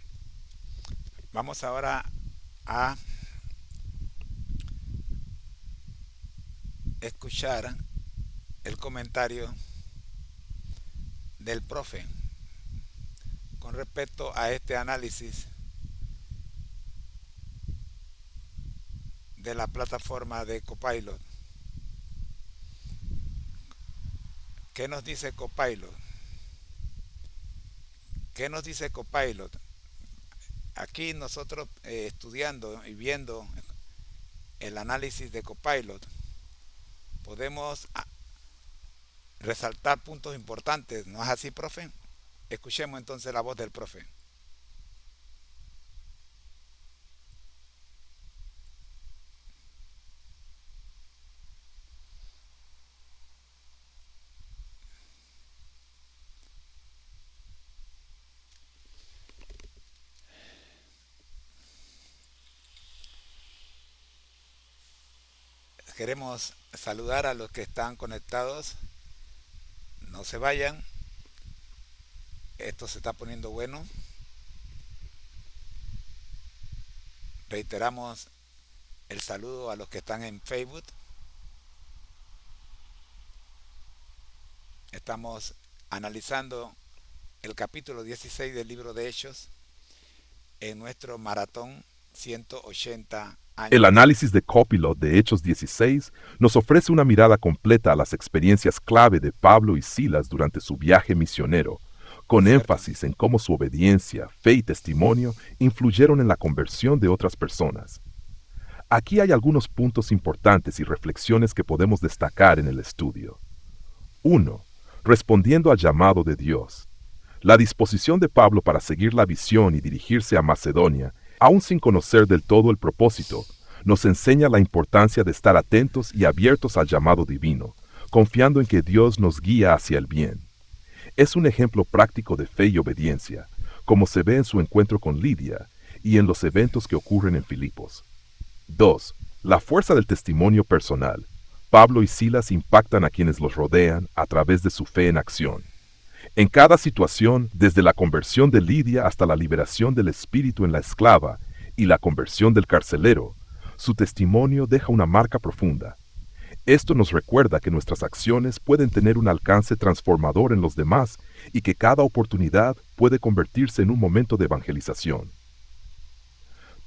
vamos ahora a escuchar el comentario del profe con respecto a este análisis de la plataforma de Copilot. ¿Qué nos dice Copilot? ¿Qué nos dice Copilot? Aquí nosotros estudiando y viendo el análisis de Copilot, podemos resaltar puntos importantes. ¿No es así, profe? Escuchemos entonces la voz del profe. Queremos saludar a los que están conectados. No se vayan. Esto se está poniendo bueno. Reiteramos el saludo a los que están en Facebook. Estamos analizando el capítulo 16 del libro de Hechos en nuestro maratón 180 años. El análisis de Copilot de Hechos 16 nos ofrece una mirada completa a las experiencias clave de Pablo y Silas durante su viaje misionero, con énfasis en cómo su obediencia, fe y testimonio influyeron en la conversión de otras personas. Aquí hay algunos puntos importantes y reflexiones que podemos destacar en el estudio. 1. Respondiendo al llamado de Dios. La disposición de Pablo para seguir la visión y dirigirse a Macedonia, aún sin conocer del todo el propósito, nos enseña la importancia de estar atentos y abiertos al llamado divino, confiando en que Dios nos guía hacia el bien. Es un ejemplo práctico de fe y obediencia, como se ve en su encuentro con Lidia y en los eventos que ocurren en Filipos. 2. La fuerza del testimonio personal. Pablo y Silas impactan a quienes los rodean a través de su fe en acción. En cada situación, desde la conversión de Lidia hasta la liberación del espíritu en la esclava y la conversión del carcelero, su testimonio deja una marca profunda. Esto nos recuerda que nuestras acciones pueden tener un alcance transformador en los demás y que cada oportunidad puede convertirse en un momento de evangelización.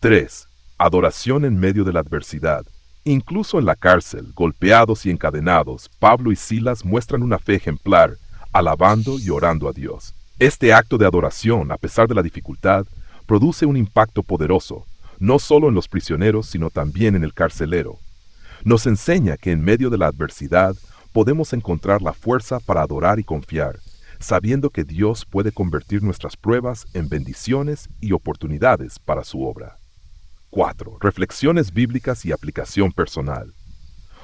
3. Adoración en medio de la adversidad. Incluso en la cárcel, golpeados y encadenados, Pablo y Silas muestran una fe ejemplar, alabando y orando a Dios. Este acto de adoración, a pesar de la dificultad, produce un impacto poderoso, no solo en los prisioneros, sino también en el carcelero. Nos enseña que en medio de la adversidad podemos encontrar la fuerza para adorar y confiar, sabiendo que Dios puede convertir nuestras pruebas en bendiciones y oportunidades para su obra. 4. Reflexiones bíblicas y aplicación personal.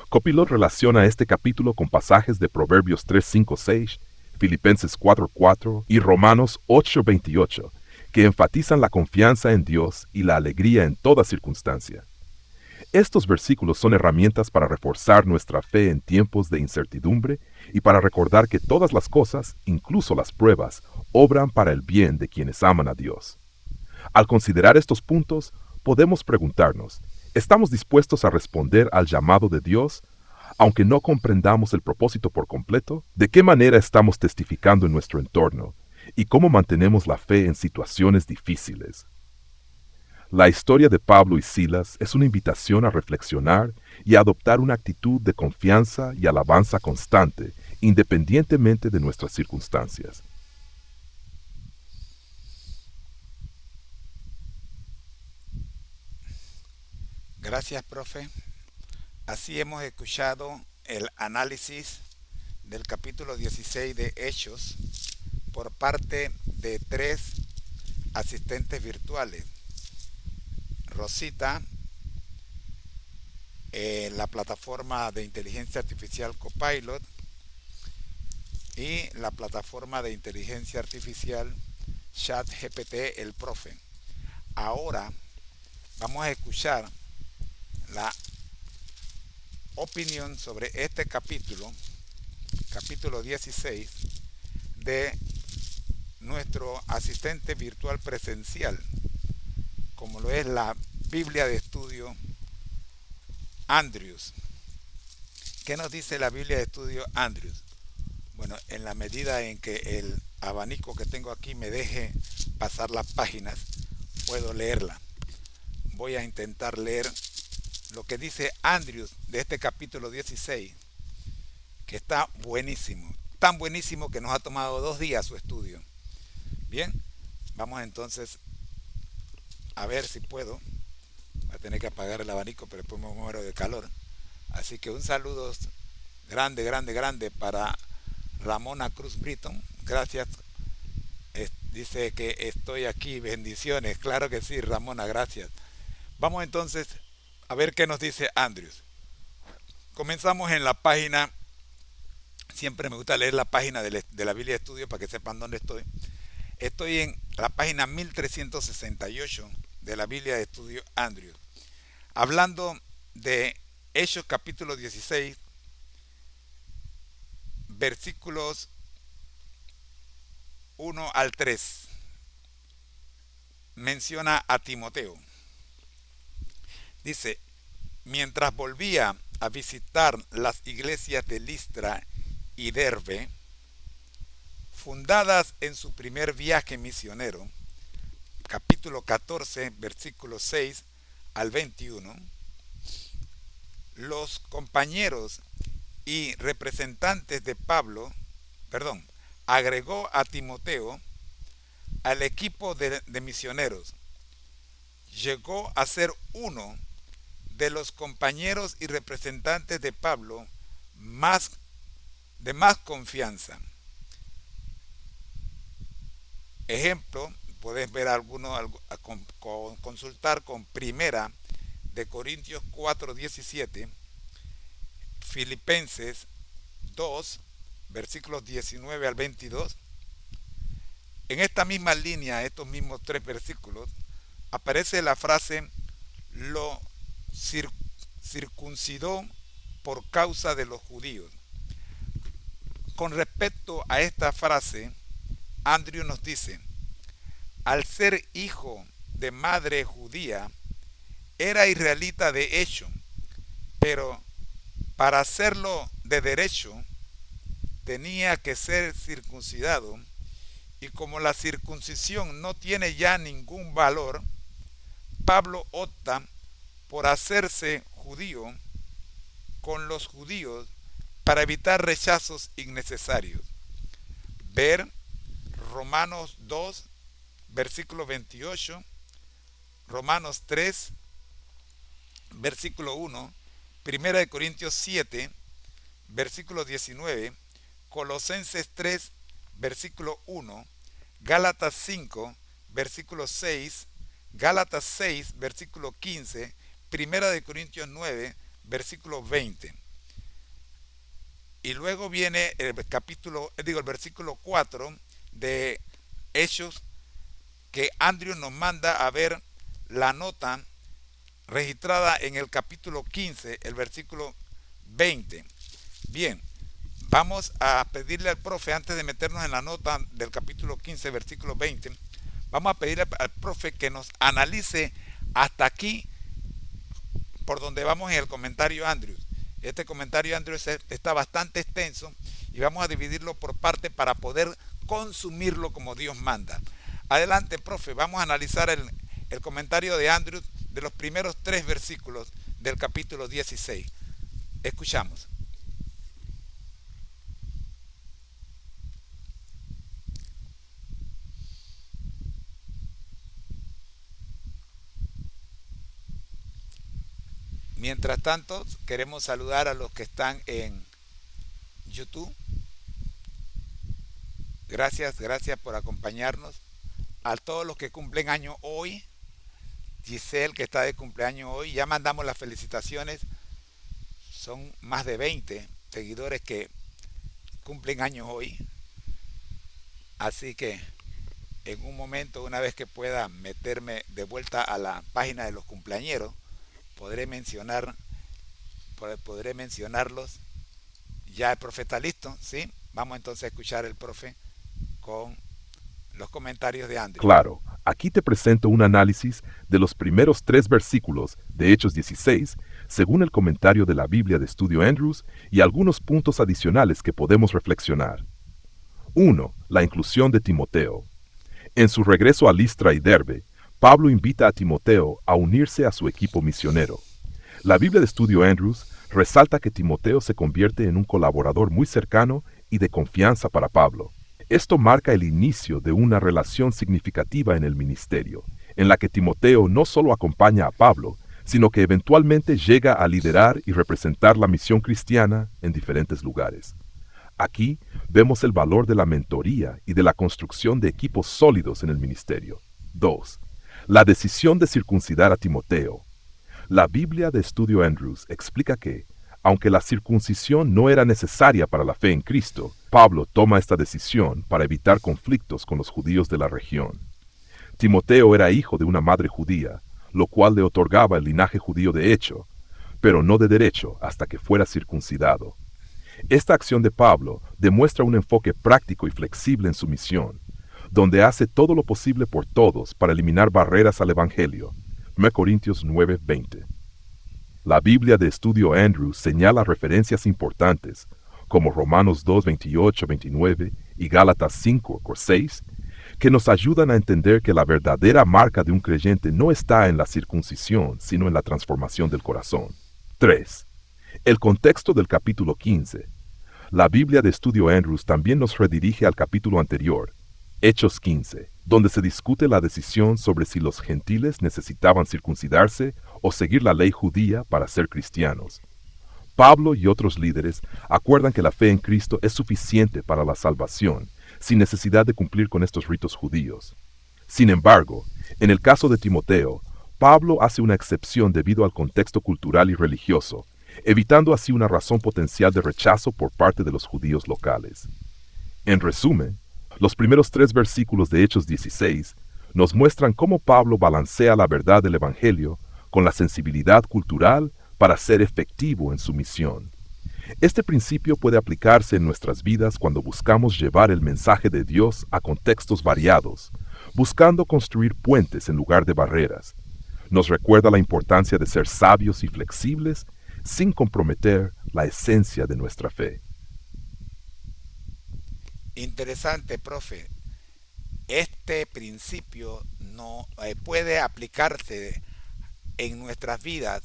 Copilot relaciona este capítulo con pasajes de Proverbios 3:5-6, Filipenses 4:4 y Romanos 8:28, que enfatizan la confianza en Dios y la alegría en toda circunstancia. Estos versículos son herramientas para reforzar nuestra fe en tiempos de incertidumbre y para recordar que todas las cosas, incluso las pruebas, obran para el bien de quienes aman a Dios. Al considerar estos puntos, podemos preguntarnos, ¿estamos dispuestos a responder al llamado de Dios, aunque no comprendamos el propósito por completo? ¿De qué manera estamos testificando en nuestro entorno? y cómo mantenemos la fe en situaciones difíciles. La historia de Pablo y Silas es una invitación a reflexionar y a adoptar una actitud de confianza y alabanza constante, independientemente de nuestras circunstancias. Gracias, profe. Así hemos escuchado el análisis del capítulo 16 de Hechos por parte de 3 asistentes virtuales. Rosita, la plataforma de inteligencia artificial Copilot y la plataforma de inteligencia artificial ChatGPT, el profe. Ahora vamos a escuchar la opinión sobre este capítulo 16, de nuestro asistente virtual presencial, como lo es la Biblia de Estudio Andrews. ¿Qué nos dice la Biblia de Estudio Andrews? Bueno, en la medida en que el abanico que tengo aquí me deje pasar las páginas, puedo leerla. Voy a intentar leer lo que dice Andrews de este capítulo 16, que está buenísimo, tan buenísimo que nos ha tomado 2 días su estudio. Bien, vamos entonces a ver si puedo. Voy a tener que apagar el abanico, pero después me muero de calor. Así que un saludo grande para Ramona Cruz Britton. Gracias. Dice que estoy aquí, bendiciones. Claro que sí, Ramona, gracias. Vamos entonces a ver qué nos dice Andrews. Comenzamos en la página, siempre me gusta leer la página de la Biblia de Estudio para que sepan dónde estoy. Estoy en la página 1368 de la Biblia de Estudio Andrews, hablando de Hechos capítulo 16, versículos 1 al 3. Menciona a Timoteo. Dice: mientras volvía a visitar las iglesias de Listra y Derbe, fundadas en su primer viaje misionero, capítulo 14, versículos 6 al 21, los compañeros y representantes de agregó a Timoteo al equipo de misioneros. Llegó a ser uno de los compañeros y representantes de Pablo de más confianza. Ejemplo, puedes ver consultar con Primera de Corintios 4:17, Filipenses 2, versículos 19 al 22. En esta misma línea, estos mismos 3 versículos, aparece la frase: lo circuncidó por causa de los judíos. Con respecto a esta frase, Andrew nos dice: al ser hijo de madre judía, era israelita de hecho, pero para hacerlo de derecho, tenía que ser circuncidado, y como la circuncisión no tiene ya ningún valor, Pablo opta por hacerse judío con los judíos para evitar rechazos innecesarios. Ver Romanos 2, versículo 28, Romanos 3, versículo 1, Primera de Corintios 7, versículo 19, Colosenses 3, versículo 1, Gálatas 5, versículo 6, Gálatas 6, versículo 15, Primera de Corintios 9, versículo 20. Y luego viene el versículo 4 de Hechos, que Andrew nos manda a ver la nota registrada en el capítulo 15, el versículo 20. Bien, vamos a pedirle al profe, antes de meternos en la nota del capítulo 15, versículo 20, vamos a pedirle al profe que nos analice hasta aquí, por donde vamos en el comentario Andrews. Este comentario Andrews está bastante extenso y vamos a dividirlo por parte para poder consumirlo como Dios manda. Adelante, profe, vamos a analizar el comentario de Andrew de los primeros 3 versículos del capítulo 16. Escuchamos. Mientras tanto, queremos saludar a los que están en YouTube. Gracias por acompañarnos. A todos los que cumplen año hoy. Giselle, que está de cumpleaños hoy. Ya mandamos las felicitaciones. Son más de 20 seguidores que cumplen años hoy. Así que en un momento, una vez que pueda meterme de vuelta a la página de los cumpleañeros, podré mencionarlos. Ya el profe está listo, ¿sí? Vamos entonces a escuchar el profe con los comentarios de Andrew. Claro, aquí te presento un análisis de los primeros 3 versículos de Hechos 16, según el comentario de la Biblia de Estudio Andrews, y algunos puntos adicionales que podemos reflexionar. 1. La inclusión de Timoteo. En su regreso a Listra y Derbe, Pablo invita a Timoteo a unirse a su equipo misionero. La Biblia de Estudio Andrews resalta que Timoteo se convierte en un colaborador muy cercano y de confianza para Pablo. Esto marca el inicio de una relación significativa en el ministerio, en la que Timoteo no solo acompaña a Pablo, sino que eventualmente llega a liderar y representar la misión cristiana en diferentes lugares. Aquí vemos el valor de la mentoría y de la construcción de equipos sólidos en el ministerio. 2. La decisión de circuncidar a Timoteo. La Biblia de Estudio Andrews explica que, aunque la circuncisión no era necesaria para la fe en Cristo, Pablo toma esta decisión para evitar conflictos con los judíos de la región. Timoteo era hijo de una madre judía, lo cual le otorgaba el linaje judío de hecho, pero no de derecho hasta que fuera circuncidado. Esta acción de Pablo demuestra un enfoque práctico y flexible en su misión, donde hace todo lo posible por todos para eliminar barreras al Evangelio. 1 Corintios 9:20. La Biblia de Estudio Andrews señala referencias importantes, como Romanos 2:28-29 y Gálatas 5:6, que nos ayudan a entender que la verdadera marca de un creyente no está en la circuncisión, sino en la transformación del corazón. 3. El contexto del capítulo 15. La Biblia de Estudio Andrews también nos redirige al capítulo anterior, Hechos 15, donde se discute la decisión sobre si los gentiles necesitaban circuncidarse o seguir la ley judía para ser cristianos. Pablo y otros líderes acuerdan que la fe en Cristo es suficiente para la salvación, sin necesidad de cumplir con estos ritos judíos. Sin embargo, en el caso de Timoteo, Pablo hace una excepción debido al contexto cultural y religioso, evitando así una razón potencial de rechazo por parte de los judíos locales. En resumen, los primeros 3 versículos de Hechos 16 nos muestran cómo Pablo balancea la verdad del Evangelio con la sensibilidad cultural para ser efectivo en su misión. Este principio puede aplicarse en nuestras vidas cuando buscamos llevar el mensaje de Dios a contextos variados, buscando construir puentes en lugar de barreras. Nos recuerda la importancia de ser sabios y flexibles sin comprometer la esencia de nuestra fe. Interesante, profe. Este principio no puede aplicarse en nuestras vidas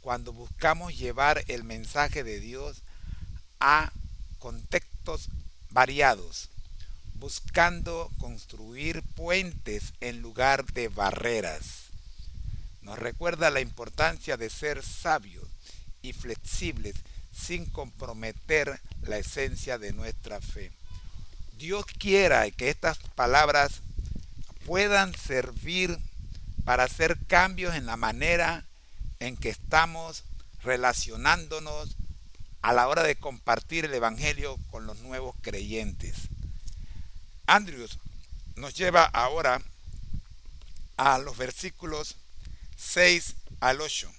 cuando buscamos llevar el mensaje de Dios a contextos variados, buscando construir puentes en lugar de barreras. Nos recuerda la importancia de ser sabios y flexibles sin comprometer la esencia de nuestra fe. Dios quiera que estas palabras puedan servir para hacer cambios en la manera en que estamos relacionándonos a la hora de compartir el Evangelio con los nuevos creyentes. Andrews nos lleva ahora a los versículos 6 al 8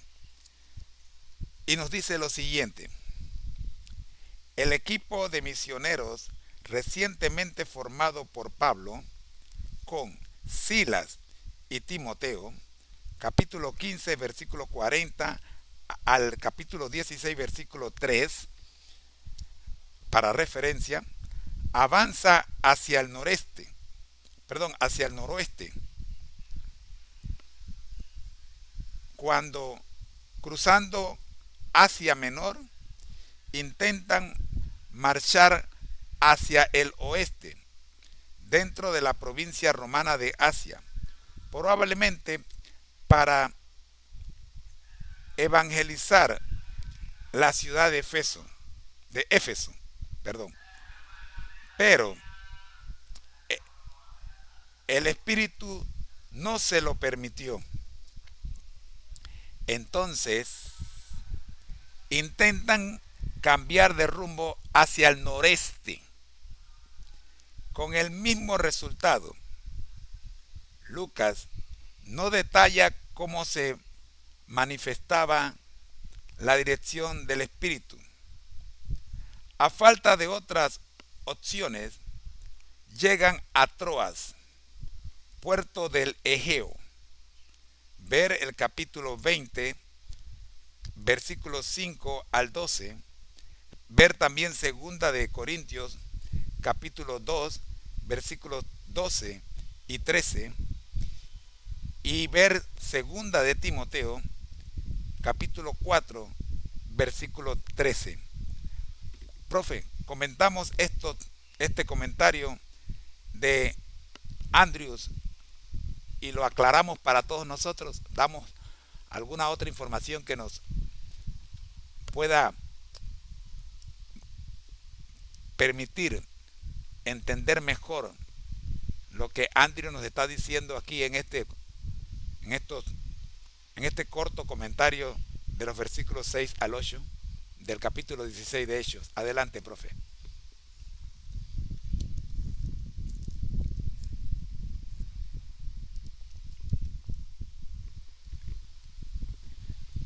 y nos dice lo siguiente: el equipo de misioneros recientemente formado por Pablo con Silas y Timoteo, capítulo 15, versículo 40 al capítulo 16, versículo 3, para referencia, avanza hacia el noroeste, cuando cruzando Asia Menor intentan marchar hacia el oeste, dentro de la provincia romana de Asia, probablemente para evangelizar la ciudad de Éfeso, pero el Espíritu no se lo permitió. Entonces intentan cambiar de rumbo hacia el noreste, con el mismo resultado. Lucas no detalla cómo se manifestaba la dirección del Espíritu. A falta de otras opciones, llegan a Troas, puerto del Egeo. Ver el capítulo 20, versículos 5 al 12. Ver también segunda de Corintios, capítulo 2, versículos 12 y 13. Y ver segunda de Timoteo, capítulo 4, versículo 13. Profe, comentamos este comentario de Andrews y lo aclaramos para todos nosotros. Damos alguna otra información que nos pueda permitir entender mejor lo que Andrew nos está diciendo aquí en este corto comentario de los versículos 6 al 8 del capítulo 16 de Hechos. Adelante, profe.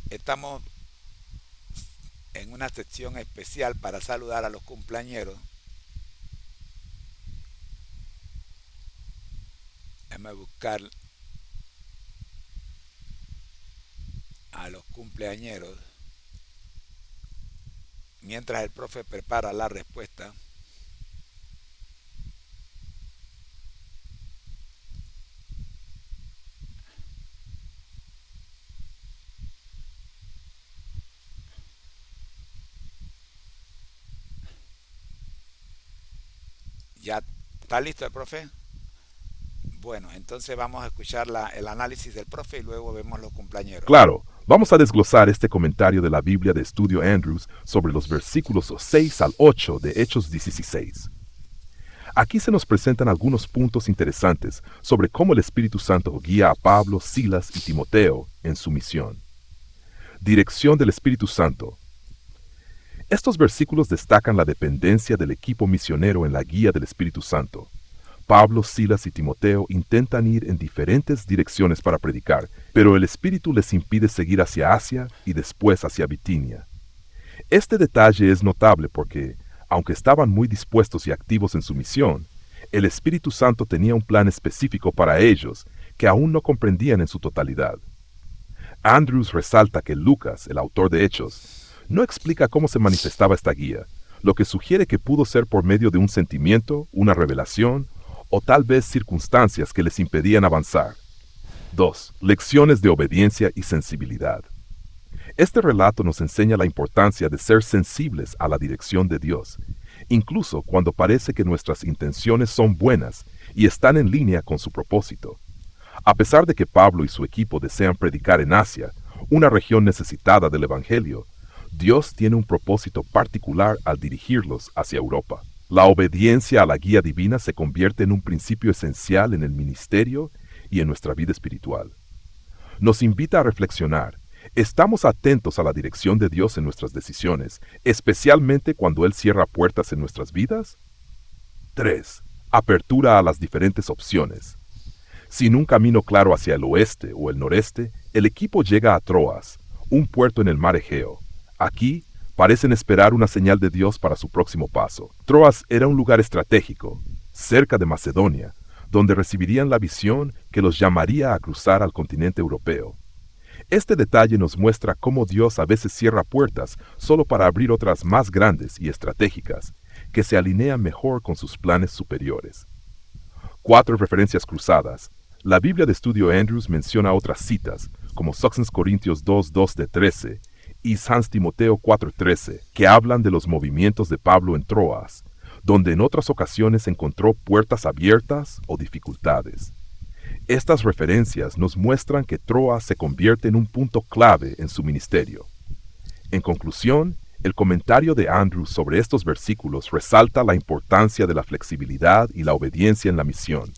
Estamos en una sección especial para saludar a los cumpleañeros. Déjame buscar a los cumpleañeros mientras el profe prepara la respuesta. ¿Ya está listo el profe? Bueno, entonces vamos a escuchar el análisis del profe y luego vemos los cumpleañeros. Claro, vamos a desglosar este comentario de la Biblia de Estudio Andrews sobre los versículos 6 al 8 de Hechos 16. Aquí se nos presentan algunos puntos interesantes sobre cómo el Espíritu Santo guía a Pablo, Silas y Timoteo en su misión. Dirección del Espíritu Santo. Estos versículos destacan la dependencia del equipo misionero en la guía del Espíritu Santo. Pablo, Silas y Timoteo intentan ir en diferentes direcciones para predicar, pero el Espíritu les impide seguir hacia Asia y después hacia Bitinia. Este detalle es notable porque, aunque estaban muy dispuestos y activos en su misión, el Espíritu Santo tenía un plan específico para ellos que aún no comprendían en su totalidad. Andrews resalta que Lucas, el autor de Hechos, no explica cómo se manifestaba esta guía, lo que sugiere que pudo ser por medio de un sentimiento, una revelación, o tal vez circunstancias que les impedían avanzar. 2. Lecciones de obediencia y sensibilidad. Este relato nos enseña la importancia de ser sensibles a la dirección de Dios, incluso cuando parece que nuestras intenciones son buenas y están en línea con su propósito. A pesar de que Pablo y su equipo desean predicar en Asia, una región necesitada del Evangelio, Dios tiene un propósito particular al dirigirlos hacia Europa. La obediencia a la guía divina se convierte en un principio esencial en el ministerio y en nuestra vida espiritual. Nos invita a reflexionar. ¿Estamos atentos a la dirección de Dios en nuestras decisiones, especialmente cuando Él cierra puertas en nuestras vidas? 3. Apertura a las diferentes opciones. Sin un camino claro hacia el oeste o el noreste, el equipo llega a Troas, un puerto en el mar Egeo. Aquí, parecen esperar una señal de Dios para su próximo paso. Troas era un lugar estratégico, cerca de Macedonia, donde recibirían la visión que los llamaría a cruzar al continente europeo. Este detalle nos muestra cómo Dios a veces cierra puertas solo para abrir otras más grandes y estratégicas, que se alinea mejor con sus planes superiores. 4 referencias cruzadas. La Biblia de Estudio Andrews menciona otras citas, como 2 Corintios 2:2-13 y Sans Timoteo 4:13, que hablan de los movimientos de Pablo en Troas, donde en otras ocasiones encontró puertas abiertas o dificultades. Estas referencias nos muestran que Troas se convierte en un punto clave en su ministerio. En conclusión, el comentario de Andrews sobre estos versículos resalta la importancia de la flexibilidad y la obediencia en la misión.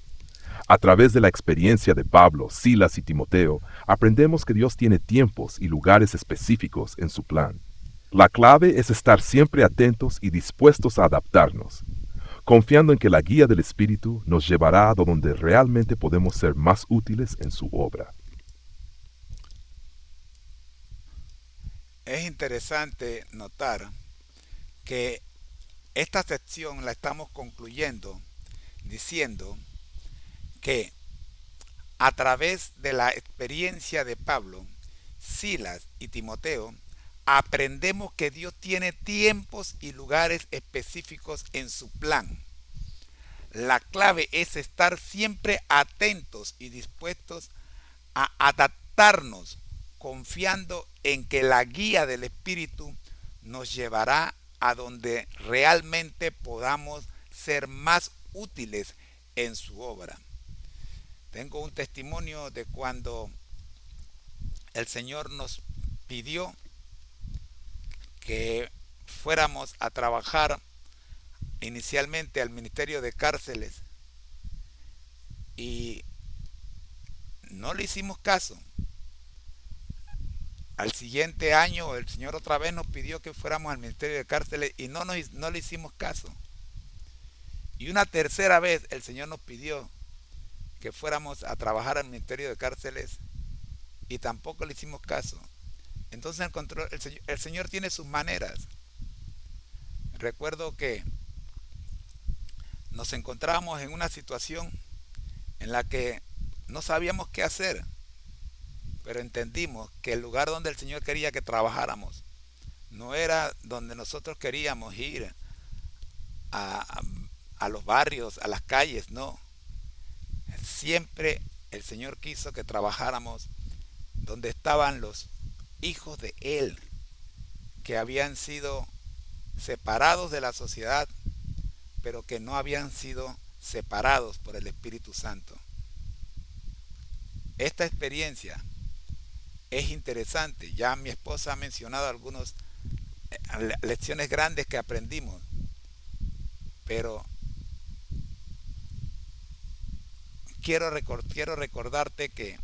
A través de la experiencia de Pablo, Silas y Timoteo, aprendemos que Dios tiene tiempos y lugares específicos en su plan. La clave es estar siempre atentos y dispuestos a adaptarnos, confiando en que la guía del Espíritu nos llevará a donde realmente podemos ser más útiles en su obra. Es interesante notar que esta sección la estamos concluyendo diciendo que a través de la experiencia de Pablo, Silas y Timoteo, aprendemos que Dios tiene tiempos y lugares específicos en su plan. La clave es estar siempre atentos y dispuestos a adaptarnos, confiando en que la guía del Espíritu nos llevará a donde realmente podamos ser más útiles en su obra. Tengo un testimonio de cuando el Señor nos pidió que fuéramos a trabajar inicialmente al Ministerio de Cárceles y no le hicimos caso. Al siguiente año el Señor otra vez nos pidió que fuéramos al Ministerio de Cárceles y no le hicimos caso. Y una tercera vez el Señor nos pidió que fuéramos a trabajar al Ministerio de Cárceles y tampoco le hicimos caso. Entonces el Señor tiene sus maneras. Recuerdo que nos encontrábamos en una situación en la que no sabíamos qué hacer, pero entendimos que el lugar donde el Señor quería que trabajáramos no era donde nosotros queríamos ir a los barrios, a las calles, no. Siempre el Señor quiso que trabajáramos donde estaban los hijos de Él, que habían sido separados de la sociedad, pero que no habían sido separados por el Espíritu Santo. Esta experiencia es interesante. Ya mi esposa ha mencionado algunas lecciones grandes que aprendimos, pero quiero recordarte que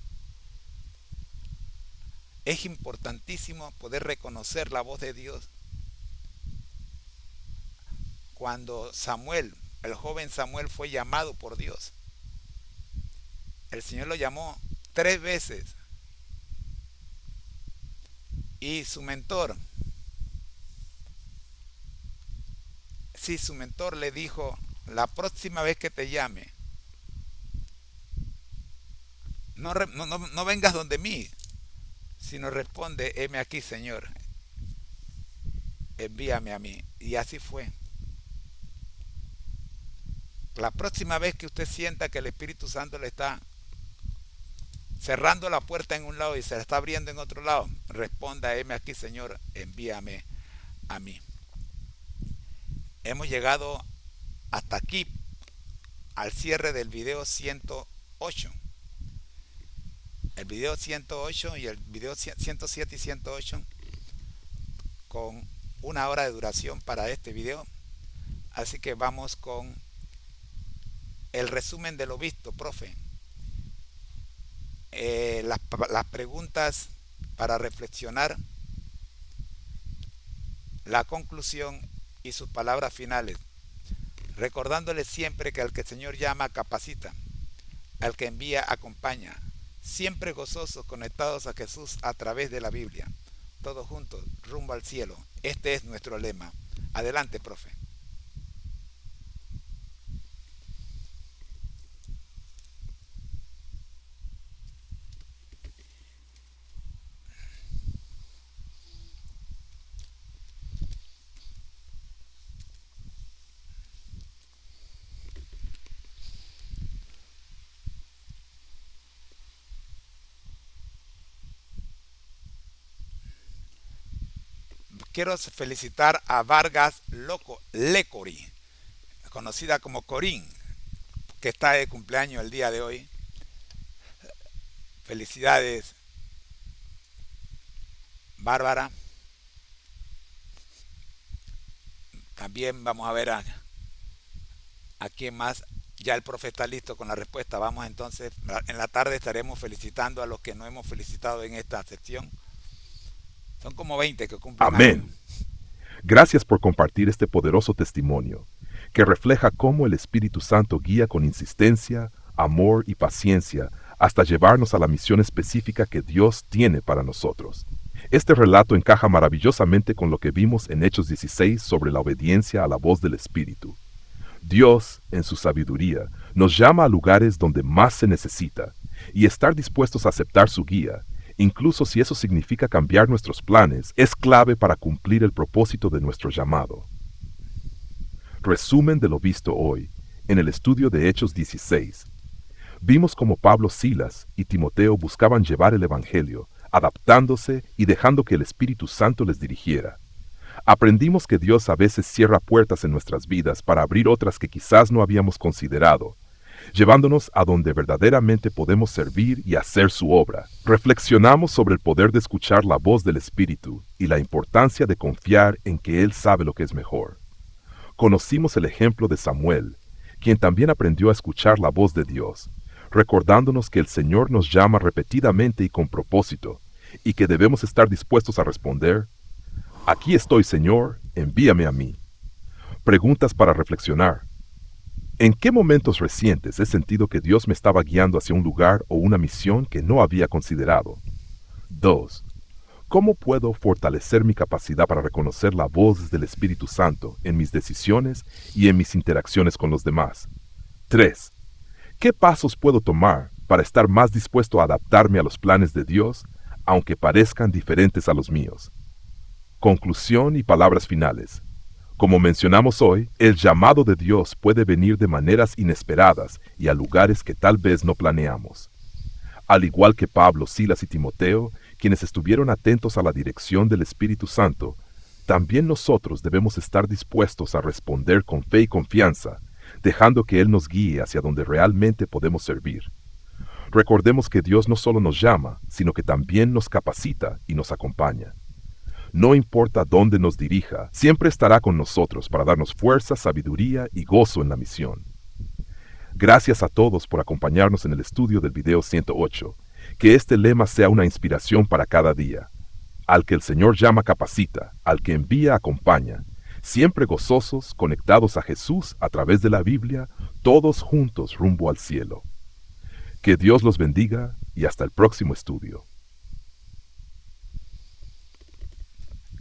es importantísimo poder reconocer la voz de Dios. Cuando Samuel, el joven Samuel, fue llamado por Dios, el Señor lo llamó 3 veces y su mentor le dijo: la próxima vez que te llame, no vengas donde mí, sino responde: heme aquí, Señor, envíame a mí. Y así fue. La próxima vez que usted sienta que el Espíritu Santo le está cerrando la puerta en un lado y se la está abriendo en otro lado, responda: heme aquí, Señor, envíame a mí. Hemos llegado hasta aquí, al cierre del video 108. El video 108 y el video 107 y 108, con 1 hora de duración para este video. Así que vamos con el resumen de lo visto, profe. Las preguntas para reflexionar, la conclusión y sus palabras finales. Recordándole siempre que al que el Señor llama, capacita, al que envía, acompaña. Siempre gozosos, conectados a Jesús a través de la Biblia. Todos juntos, rumbo al cielo. Este es nuestro lema. Adelante, profe. quiero felicitar a Vargas Lecori, conocida como Corín, que está de cumpleaños el día de hoy. Felicidades, Bárbara. También vamos a ver a quién más. Ya el profe está listo con la respuesta. Vamos entonces, en la tarde estaremos felicitando a los que no hemos felicitado en esta sección. Son como 20 que cumplen años. Amén. Gracias por compartir este poderoso testimonio, que refleja cómo el Espíritu Santo guía con insistencia, amor y paciencia hasta llevarnos a la misión específica que Dios tiene para nosotros. Este relato encaja maravillosamente con lo que vimos en Hechos 16 sobre la obediencia a la voz del Espíritu. Dios, en su sabiduría, nos llama a lugares donde más se necesita, y estar dispuestos a aceptar su guía, incluso si eso significa cambiar nuestros planes, es clave para cumplir el propósito de nuestro llamado. Resumen de lo visto hoy, en el estudio de Hechos 16. Vimos cómo Pablo, Silas y Timoteo buscaban llevar el Evangelio, adaptándose y dejando que el Espíritu Santo les dirigiera. Aprendimos que Dios a veces cierra puertas en nuestras vidas para abrir otras que quizás no habíamos considerado, llevándonos a donde verdaderamente podemos servir y hacer su obra. Reflexionamos sobre el poder de escuchar la voz del Espíritu y la importancia de confiar en que Él sabe lo que es mejor. Conocimos el ejemplo de Samuel, quien también aprendió a escuchar la voz de Dios, recordándonos que el Señor nos llama repetidamente y con propósito, y que debemos estar dispuestos a responder: «Aquí estoy, Señor, envíame a mí». Preguntas para reflexionar. ¿En qué momentos recientes he sentido que Dios me estaba guiando hacia un lugar o una misión que no había considerado? 2. ¿Cómo puedo fortalecer mi capacidad para reconocer la voz del Espíritu Santo en mis decisiones y en mis interacciones con los demás? 3. ¿Qué pasos puedo tomar para estar más dispuesto a adaptarme a los planes de Dios, aunque parezcan diferentes a los míos? Conclusión y palabras finales. Como mencionamos hoy, el llamado de Dios puede venir de maneras inesperadas y a lugares que tal vez no planeamos. Al igual que Pablo, Silas y Timoteo, quienes estuvieron atentos a la dirección del Espíritu Santo, también nosotros debemos estar dispuestos a responder con fe y confianza, dejando que Él nos guíe hacia donde realmente podemos servir. Recordemos que Dios no solo nos llama, sino que también nos capacita y nos acompaña. No importa dónde nos dirija, siempre estará con nosotros para darnos fuerza, sabiduría y gozo en la misión. Gracias a todos por acompañarnos en el estudio del video 108. Que este lema sea una inspiración para cada día. Al que el Señor llama capacita, al que envía acompaña. Siempre gozosos, conectados a Jesús a través de la Biblia, todos juntos rumbo al cielo. Que Dios los bendiga y hasta el próximo estudio.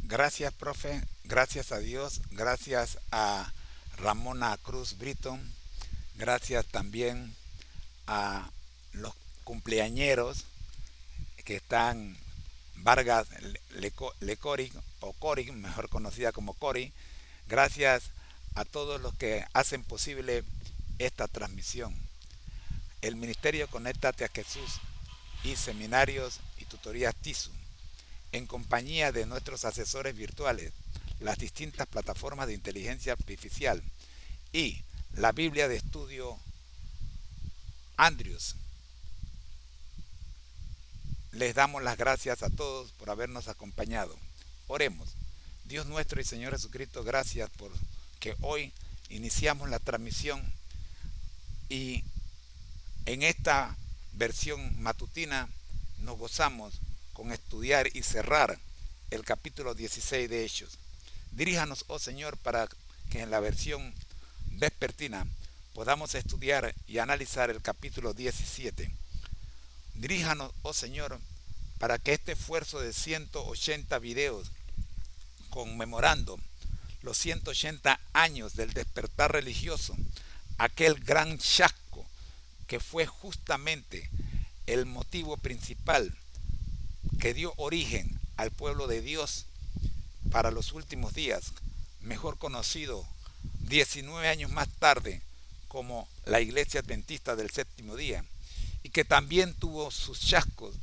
Gracias, profe. Gracias a Dios. Gracias a Ramona Cruz Britton. Gracias también a los cumpleañeros que están Vargas Lecori, o Cori, mejor conocida como Cori. Gracias a todos los que hacen posible esta transmisión. El Ministerio Conéctate a Jesús y Seminarios y Tutorías TISU, en compañía de nuestros asesores virtuales, las distintas plataformas de inteligencia artificial y la Biblia de Estudio Andrews. Les damos las gracias a todos por habernos acompañado. Oremos. Dios nuestro y Señor Jesucristo, gracias por que hoy iniciamos la transmisión y en esta versión matutina nos gozamos con estudiar y cerrar el capítulo 16 de Hechos. Diríjanos, oh Señor, para que en la versión vespertina podamos estudiar y analizar el capítulo 17. Diríjanos, oh Señor, para que este esfuerzo de 180 videos conmemorando los 180 años del despertar religioso, aquel gran chasco que fue justamente el motivo principal que dio origen al pueblo de Dios para los últimos días, mejor conocido 19 años más tarde como la Iglesia Adventista del Séptimo Día, y que también tuvo sus chascos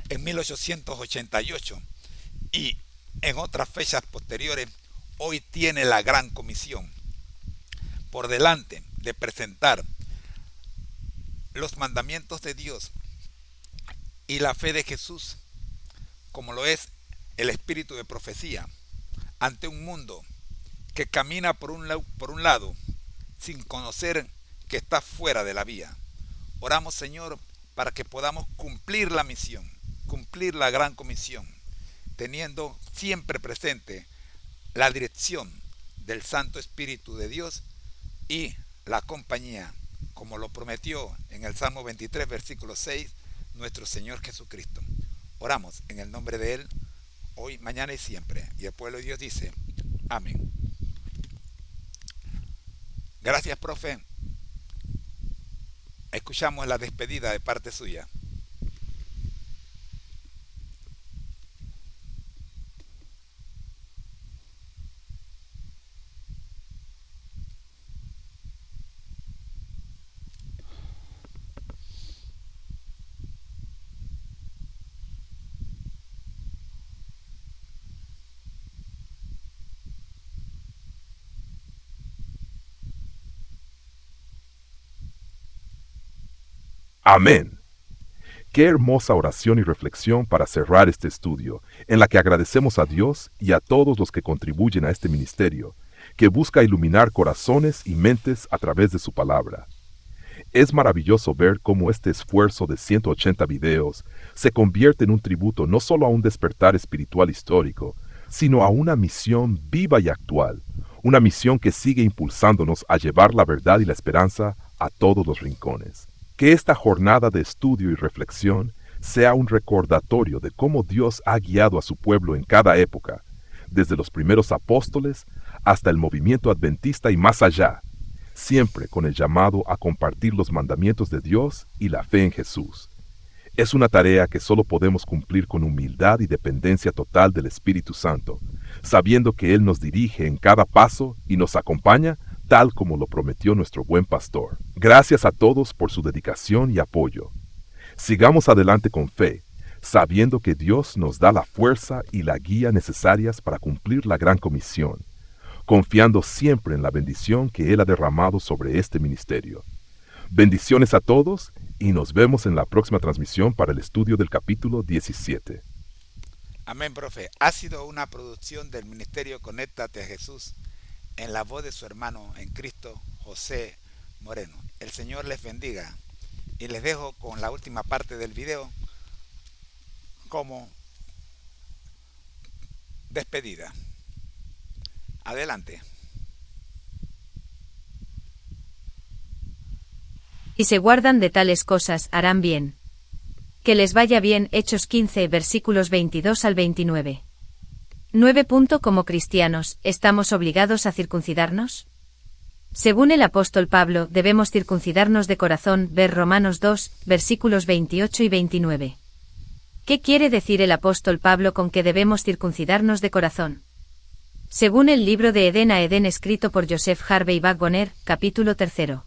en 1888 y en otras fechas posteriores, hoy tiene la gran comisión por delante de presentar los mandamientos de Dios y la fe de Jesús, como lo es el espíritu de profecía, ante un mundo que camina por un lado sin conocer que está fuera de la vía. Oramos, Señor, para que podamos cumplir la misión, cumplir la gran comisión, teniendo siempre presente la dirección del Santo Espíritu de Dios y la compañía, como lo prometió en el Salmo 23, versículo 6, nuestro Señor Jesucristo. Oramos en el nombre de Él, hoy, mañana y siempre. Y el pueblo de Dios dice, amén. Gracias, profe. Escuchamos la despedida de parte suya. Amén. Qué hermosa oración y reflexión para cerrar este estudio, en la que agradecemos a Dios y a todos los que contribuyen a este ministerio, que busca iluminar corazones y mentes a través de su palabra. Es maravilloso ver cómo este esfuerzo de 180 videos se convierte en un tributo no solo a un despertar espiritual histórico, sino a una misión viva y actual, una misión que sigue impulsándonos a llevar la verdad y la esperanza a todos los rincones. Que esta jornada de estudio y reflexión sea un recordatorio de cómo Dios ha guiado a su pueblo en cada época, desde los primeros apóstoles hasta el movimiento adventista y más allá, siempre con el llamado a compartir los mandamientos de Dios y la fe en Jesús. Es una tarea que solo podemos cumplir con humildad y dependencia total del Espíritu Santo, sabiendo que Él nos dirige en cada paso y nos acompaña tal como lo prometió nuestro buen pastor. Gracias a todos por su dedicación y apoyo. Sigamos adelante con fe, sabiendo que Dios nos da la fuerza y la guía necesarias para cumplir la gran comisión, confiando siempre en la bendición que Él ha derramado sobre este ministerio. Bendiciones a todos y nos vemos en la próxima transmisión para el estudio del capítulo 17. Amén, profe. Ha sido una producción del Ministerio Conéctate a Jesús, en la voz de su hermano en Cristo, José Moreno. El Señor les bendiga y les dejo con la última parte del video como despedida. Adelante. Y se guardan de tales cosas, harán bien. Que les vaya bien. Hechos 15, versículos 22 al 29. 9. Como cristianos, ¿estamos obligados a circuncidarnos? Según el apóstol Pablo, debemos circuncidarnos de corazón, ver Romanos 2, versículos 28 y 29. ¿Qué quiere decir el apóstol Pablo con que debemos circuncidarnos de corazón? Según el libro de Edén a Edén escrito por Joseph Harvey Waggoner, capítulo 3.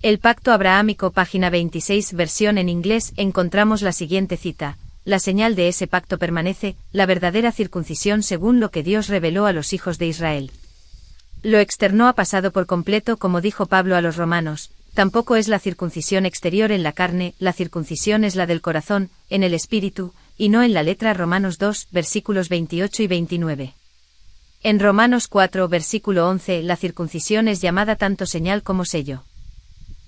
El pacto abrahámico, página 26, versión en inglés, encontramos la siguiente cita. La señal de ese pacto permanece, la verdadera circuncisión según lo que Dios reveló a los hijos de Israel. Lo externo ha pasado por completo, como dijo Pablo a los romanos. Tampoco es la circuncisión exterior en la carne, la circuncisión es la del corazón, en el espíritu, y no en la letra. Romanos 2, versículos 28 y 29. En Romanos 4, versículo 11, la circuncisión es llamada tanto señal como sello.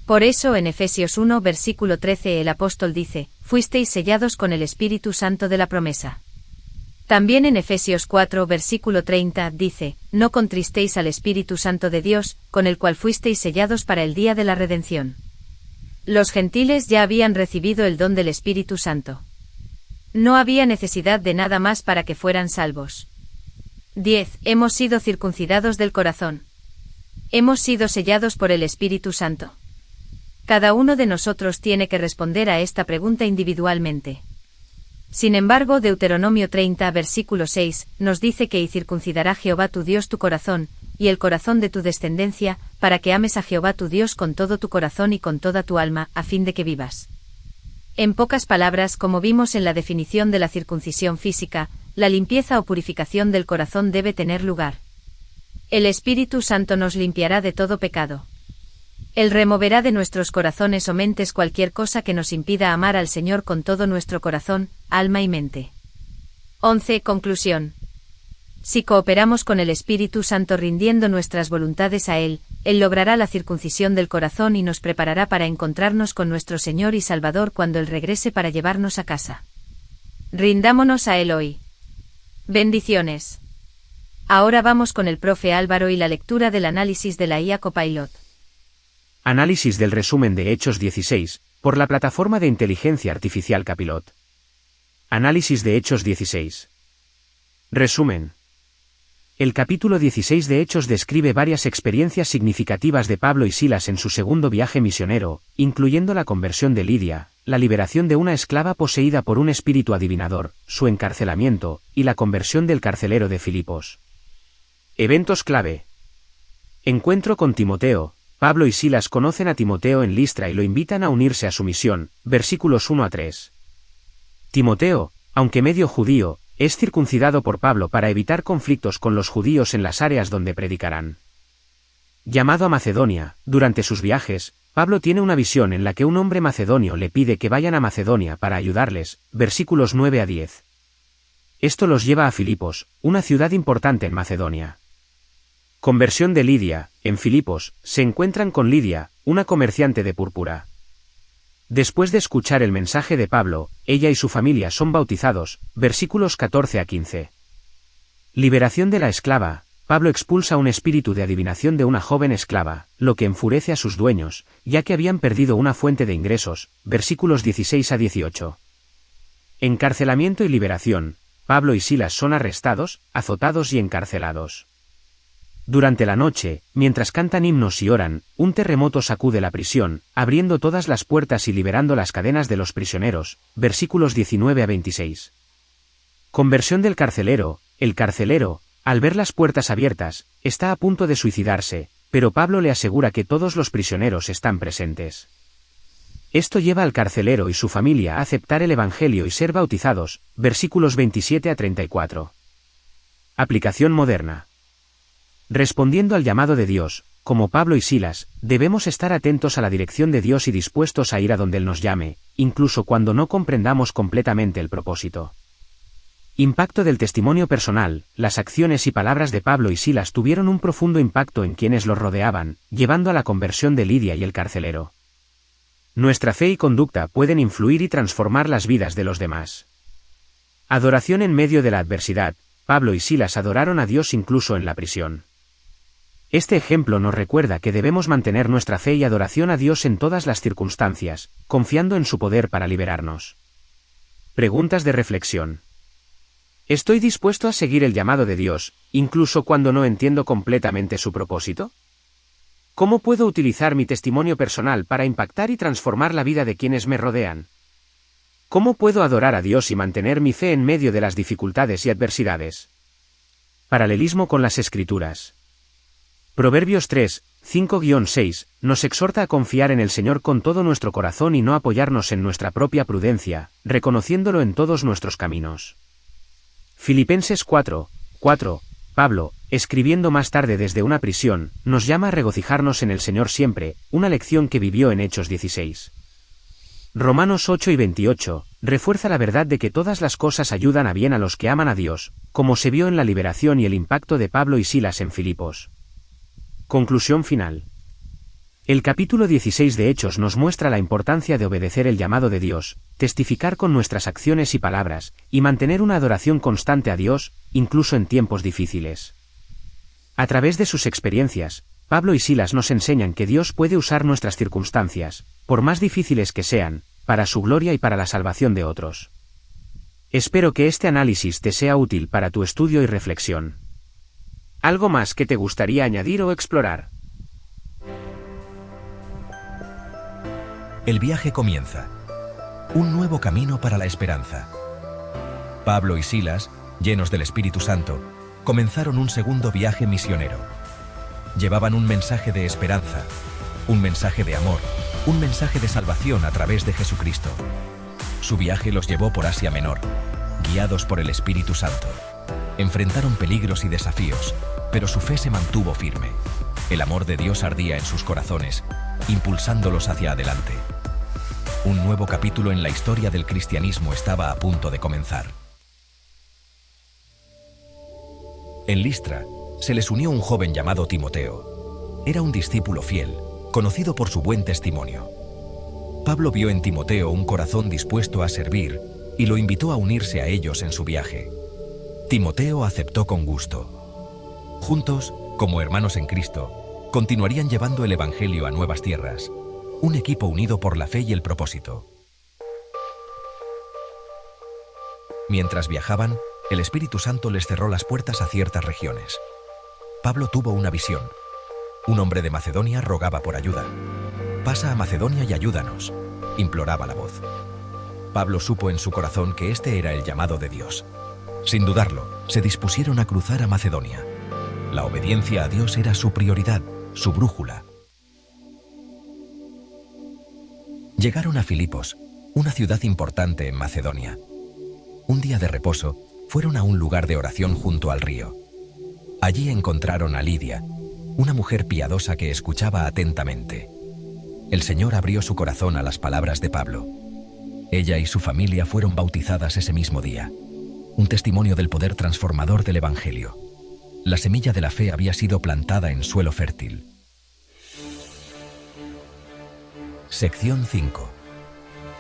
Por eso en Efesios 1, versículo 13 el apóstol dice, fuisteis sellados con el Espíritu Santo de la promesa. También en Efesios 4, versículo 30 dice, no contristéis al Espíritu Santo de Dios, con el cual fuisteis sellados para el día de la redención. Los gentiles ya habían recibido el don del Espíritu Santo. No había necesidad de nada más para que fueran salvos. 10. Hemos sido circuncidados del corazón. Hemos sido sellados por el Espíritu Santo. Cada uno de nosotros tiene que responder a esta pregunta individualmente. Sin embargo, Deuteronomio 30, versículo 6, nos dice que y circuncidará Jehová tu Dios tu corazón, y el corazón de tu descendencia, para que ames a Jehová tu Dios con todo tu corazón y con toda tu alma, a fin de que vivas. En pocas palabras, como vimos en la definición de la circuncisión física, la limpieza o purificación del corazón debe tener lugar. El Espíritu Santo nos limpiará de todo pecado. Él removerá de nuestros corazones o mentes cualquier cosa que nos impida amar al Señor con todo nuestro corazón, alma y mente. 11. Conclusión. Si cooperamos con el Espíritu Santo rindiendo nuestras voluntades a Él, Él logrará la circuncisión del corazón y nos preparará para encontrarnos con nuestro Señor y Salvador cuando Él regrese para llevarnos a casa. Rindámonos a Él hoy. Bendiciones. Ahora vamos con el profe Álvaro y la lectura del análisis de la IA Copilot. Análisis del resumen de Hechos 16, por la plataforma de inteligencia artificial Capilot. Análisis de Hechos 16. Resumen. El capítulo 16 de Hechos describe varias experiencias significativas de Pablo y Silas en su segundo viaje misionero, incluyendo la conversión de Lidia, la liberación de una esclava poseída por un espíritu adivinador, su encarcelamiento, y la conversión del carcelero de Filipos. Eventos clave. Encuentro con Timoteo. Pablo y Silas conocen a Timoteo en Listra y lo invitan a unirse a su misión, versículos 1 a 3. Timoteo, aunque medio judío, es circuncidado por Pablo para evitar conflictos con los judíos en las áreas donde predicarán. Llamado a Macedonia, durante sus viajes, Pablo tiene una visión en la que un hombre macedonio le pide que vayan a Macedonia para ayudarles, versículos 9 a 10. Esto los lleva a Filipos, una ciudad importante en Macedonia. Conversión de Lidia. En Filipos, se encuentran con Lidia, una comerciante de púrpura. Después de escuchar el mensaje de Pablo, ella y su familia son bautizados, versículos 14 a 15. Liberación de la esclava. Pablo expulsa un espíritu de adivinación de una joven esclava, lo que enfurece a sus dueños, ya que habían perdido una fuente de ingresos, versículos 16 a 18. Encarcelamiento y liberación. Pablo y Silas son arrestados, azotados y encarcelados. Durante la noche, mientras cantan himnos y oran, un terremoto sacude la prisión, abriendo todas las puertas y liberando las cadenas de los prisioneros, versículos 19 a 26. Conversión del carcelero. El carcelero, al ver las puertas abiertas, está a punto de suicidarse, pero Pablo le asegura que todos los prisioneros están presentes. Esto lleva al carcelero y su familia a aceptar el Evangelio y ser bautizados, versículos 27 a 34. Aplicación moderna. Respondiendo al llamado de Dios, como Pablo y Silas, debemos estar atentos a la dirección de Dios y dispuestos a ir a donde Él nos llame, incluso cuando no comprendamos completamente el propósito. Impacto del testimonio personal. Las acciones y palabras de Pablo y Silas tuvieron un profundo impacto en quienes los rodeaban, llevando a la conversión de Lidia y el carcelero. Nuestra fe y conducta pueden influir y transformar las vidas de los demás. Adoración en medio de la adversidad. Pablo y Silas adoraron a Dios incluso en la prisión. Este ejemplo nos recuerda que debemos mantener nuestra fe y adoración a Dios en todas las circunstancias, confiando en su poder para liberarnos. Preguntas de reflexión. ¿Estoy dispuesto a seguir el llamado de Dios, incluso cuando no entiendo completamente su propósito? ¿Cómo puedo utilizar mi testimonio personal para impactar y transformar la vida de quienes me rodean? ¿Cómo puedo adorar a Dios y mantener mi fe en medio de las dificultades y adversidades? Paralelismo con las Escrituras. Proverbios 3, 5-6, nos exhorta a confiar en el Señor con todo nuestro corazón y no apoyarnos en nuestra propia prudencia, reconociéndolo en todos nuestros caminos. Filipenses 4, Pablo, escribiendo más tarde desde una prisión, nos llama a regocijarnos en el Señor siempre, una lección que vivió en Hechos 16. Romanos 8 y 28, refuerza la verdad de que todas las cosas ayudan a bien a los que aman a Dios, como se vio en la liberación y el impacto de Pablo y Silas en Filipos. Conclusión final. El capítulo 16 de Hechos nos muestra la importancia de obedecer el llamado de Dios, testificar con nuestras acciones y palabras, y mantener una adoración constante a Dios, incluso en tiempos difíciles. A través de sus experiencias, Pablo y Silas nos enseñan que Dios puede usar nuestras circunstancias, por más difíciles que sean, para su gloria y para la salvación de otros. Espero que este análisis te sea útil para tu estudio y reflexión. ¿Algo más que te gustaría añadir o explorar? El viaje comienza. Un nuevo camino para la esperanza. Pablo y Silas, llenos del Espíritu Santo, comenzaron un segundo viaje misionero. Llevaban un mensaje de esperanza, un mensaje de amor, un mensaje de salvación a través de Jesucristo. Su viaje los llevó por Asia Menor, guiados por el Espíritu Santo. Enfrentaron peligros y desafíos, pero su fe se mantuvo firme. El amor de Dios ardía en sus corazones, impulsándolos hacia adelante. Un nuevo capítulo en la historia del cristianismo estaba a punto de comenzar. En Listra, se les unió un joven llamado Timoteo. Era un discípulo fiel, conocido por su buen testimonio. Pablo vio en Timoteo un corazón dispuesto a servir y lo invitó a unirse a ellos en su viaje. Timoteo aceptó con gusto. Juntos, como hermanos en Cristo, continuarían llevando el Evangelio a nuevas tierras, un equipo unido por la fe y el propósito. Mientras viajaban, el Espíritu Santo les cerró las puertas a ciertas regiones. Pablo tuvo una visión. Un hombre de Macedonia rogaba por ayuda. «Pasa a Macedonia y ayúdanos», imploraba la voz. Pablo supo en su corazón que este era el llamado de Dios. Sin dudarlo, se dispusieron a cruzar a Macedonia. La obediencia a Dios era su prioridad, su brújula. Llegaron a Filipos, una ciudad importante en Macedonia. Un día de reposo, fueron a un lugar de oración junto al río. Allí encontraron a Lidia, una mujer piadosa que escuchaba atentamente. El Señor abrió su corazón a las palabras de Pablo. Ella y su familia fueron bautizadas ese mismo día, un testimonio del poder transformador del Evangelio. La semilla de la fe había sido plantada en suelo fértil. Sección 5.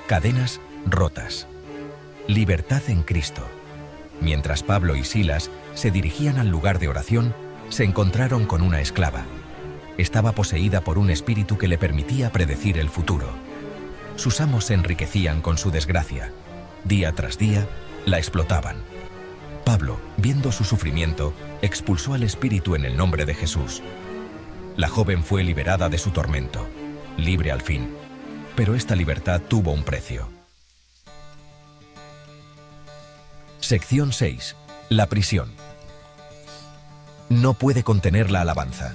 Cadenas rotas. Libertad en Cristo. Mientras Pablo y Silas se dirigían al lugar de oración, se encontraron con una esclava. Estaba poseída por un espíritu que le permitía predecir el futuro. Sus amos se enriquecían con su desgracia. Día tras día, la explotaban. Pablo, viendo su sufrimiento, expulsó al espíritu en el nombre de Jesús. La joven fue liberada de su tormento, libre al fin. Pero esta libertad tuvo un precio. Sección 6. La prisión. No puede contener la alabanza.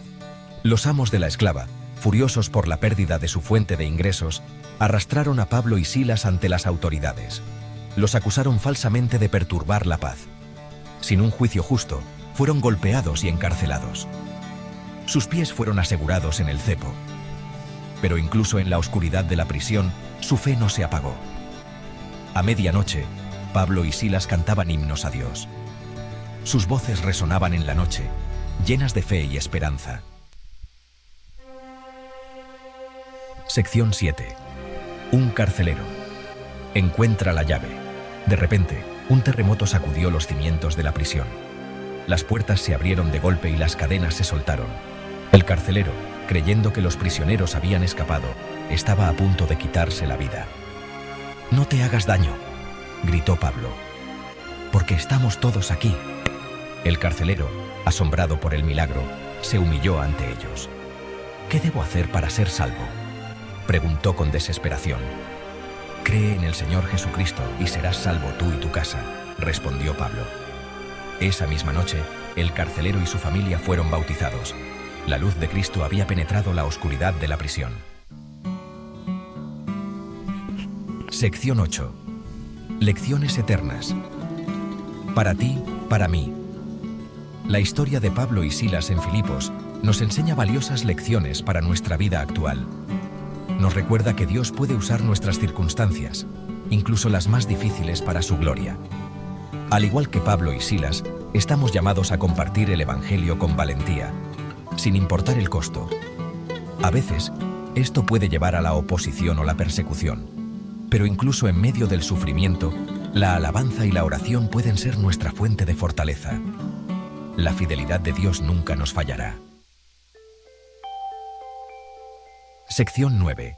Los amos de la esclava, furiosos por la pérdida de su fuente de ingresos, arrastraron a Pablo y Silas ante las autoridades. Los acusaron falsamente de perturbar la paz. Sin un juicio justo, fueron golpeados y encarcelados. Sus pies fueron asegurados en el cepo. Pero incluso en la oscuridad de la prisión, su fe no se apagó. A medianoche, Pablo y Silas cantaban himnos a Dios. Sus voces resonaban en la noche, llenas de fe y esperanza. Sección 7. Un carcelero. Encuentra la llave. De repente, un terremoto sacudió los cimientos de la prisión. Las puertas se abrieron de golpe y las cadenas se soltaron. El carcelero, creyendo que los prisioneros habían escapado, estaba a punto de quitarse la vida. «No te hagas daño», gritó Pablo, «porque estamos todos aquí». El carcelero, asombrado por el milagro, se humilló ante ellos. «¿Qué debo hacer para ser salvo?», preguntó con desesperación. «Cree en el Señor Jesucristo y serás salvo tú y tu casa», respondió Pablo. Esa misma noche, el carcelero y su familia fueron bautizados. La luz de Cristo había penetrado la oscuridad de la prisión. Sección 8. Lecciones eternas. Para ti, para mí. La historia de Pablo y Silas en Filipos nos enseña valiosas lecciones para nuestra vida actual. Nos recuerda que Dios puede usar nuestras circunstancias, incluso las más difíciles, para su gloria. Al igual que Pablo y Silas, estamos llamados a compartir el Evangelio con valentía, sin importar el costo. A veces, esto puede llevar a la oposición o la persecución, pero incluso en medio del sufrimiento, la alabanza y la oración pueden ser nuestra fuente de fortaleza. La fidelidad de Dios nunca nos fallará. Sección 9.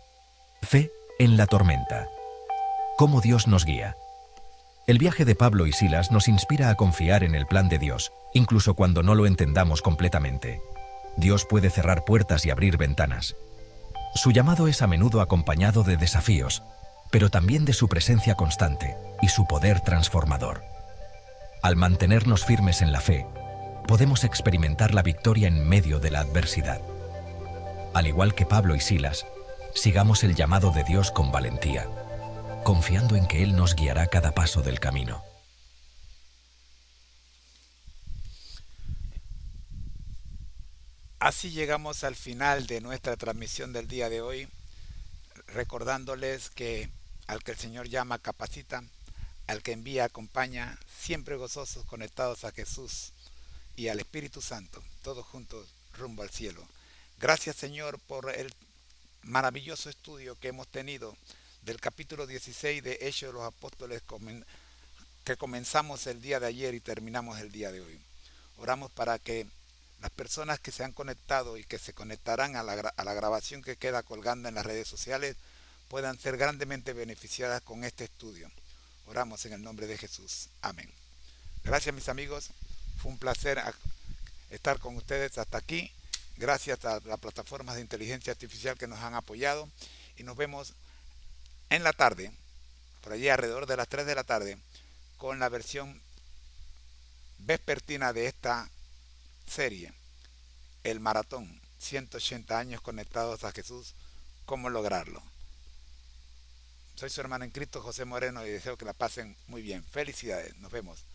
Fe en la tormenta. ¿Cómo Dios nos guía? El viaje de Pablo y Silas nos inspira a confiar en el plan de Dios, incluso cuando no lo entendamos completamente. Dios puede cerrar puertas y abrir ventanas. Su llamado es a menudo acompañado de desafíos, pero también de su presencia constante y su poder transformador. Al mantenernos firmes en la fe, podemos experimentar la victoria en medio de la adversidad. Al igual que Pablo y Silas, sigamos el llamado de Dios con valentía. confiando en que Él nos guiará cada paso del camino. Así llegamos al final de nuestra transmisión del día de hoy, recordándoles que al que el Señor llama capacita, al que envía acompaña, siempre gozosos conectados a Jesús y al Espíritu Santo, todos juntos rumbo al cielo. Gracias, Señor, por el maravilloso estudio que hemos tenido del capítulo 16 de Hechos de los Apóstoles, que comenzamos el día de ayer y terminamos el día de hoy. Oramos para que las personas que se han conectado y que se conectarán a la grabación que queda colgando en las redes sociales puedan ser grandemente beneficiadas con este estudio. Oramos en el nombre de Jesús. Amén. Gracias, mis amigos. Fue un placer estar con ustedes hasta aquí. Gracias a las plataformas de inteligencia artificial que nos han apoyado. Y nos vemos en la tarde, por allí alrededor de las 3 de la tarde, con la versión vespertina de esta serie, el maratón, 180 años conectados a Jesús, cómo lograrlo. Soy su hermano en Cristo, José Moreno, y deseo que la pasen muy bien. Felicidades, nos vemos.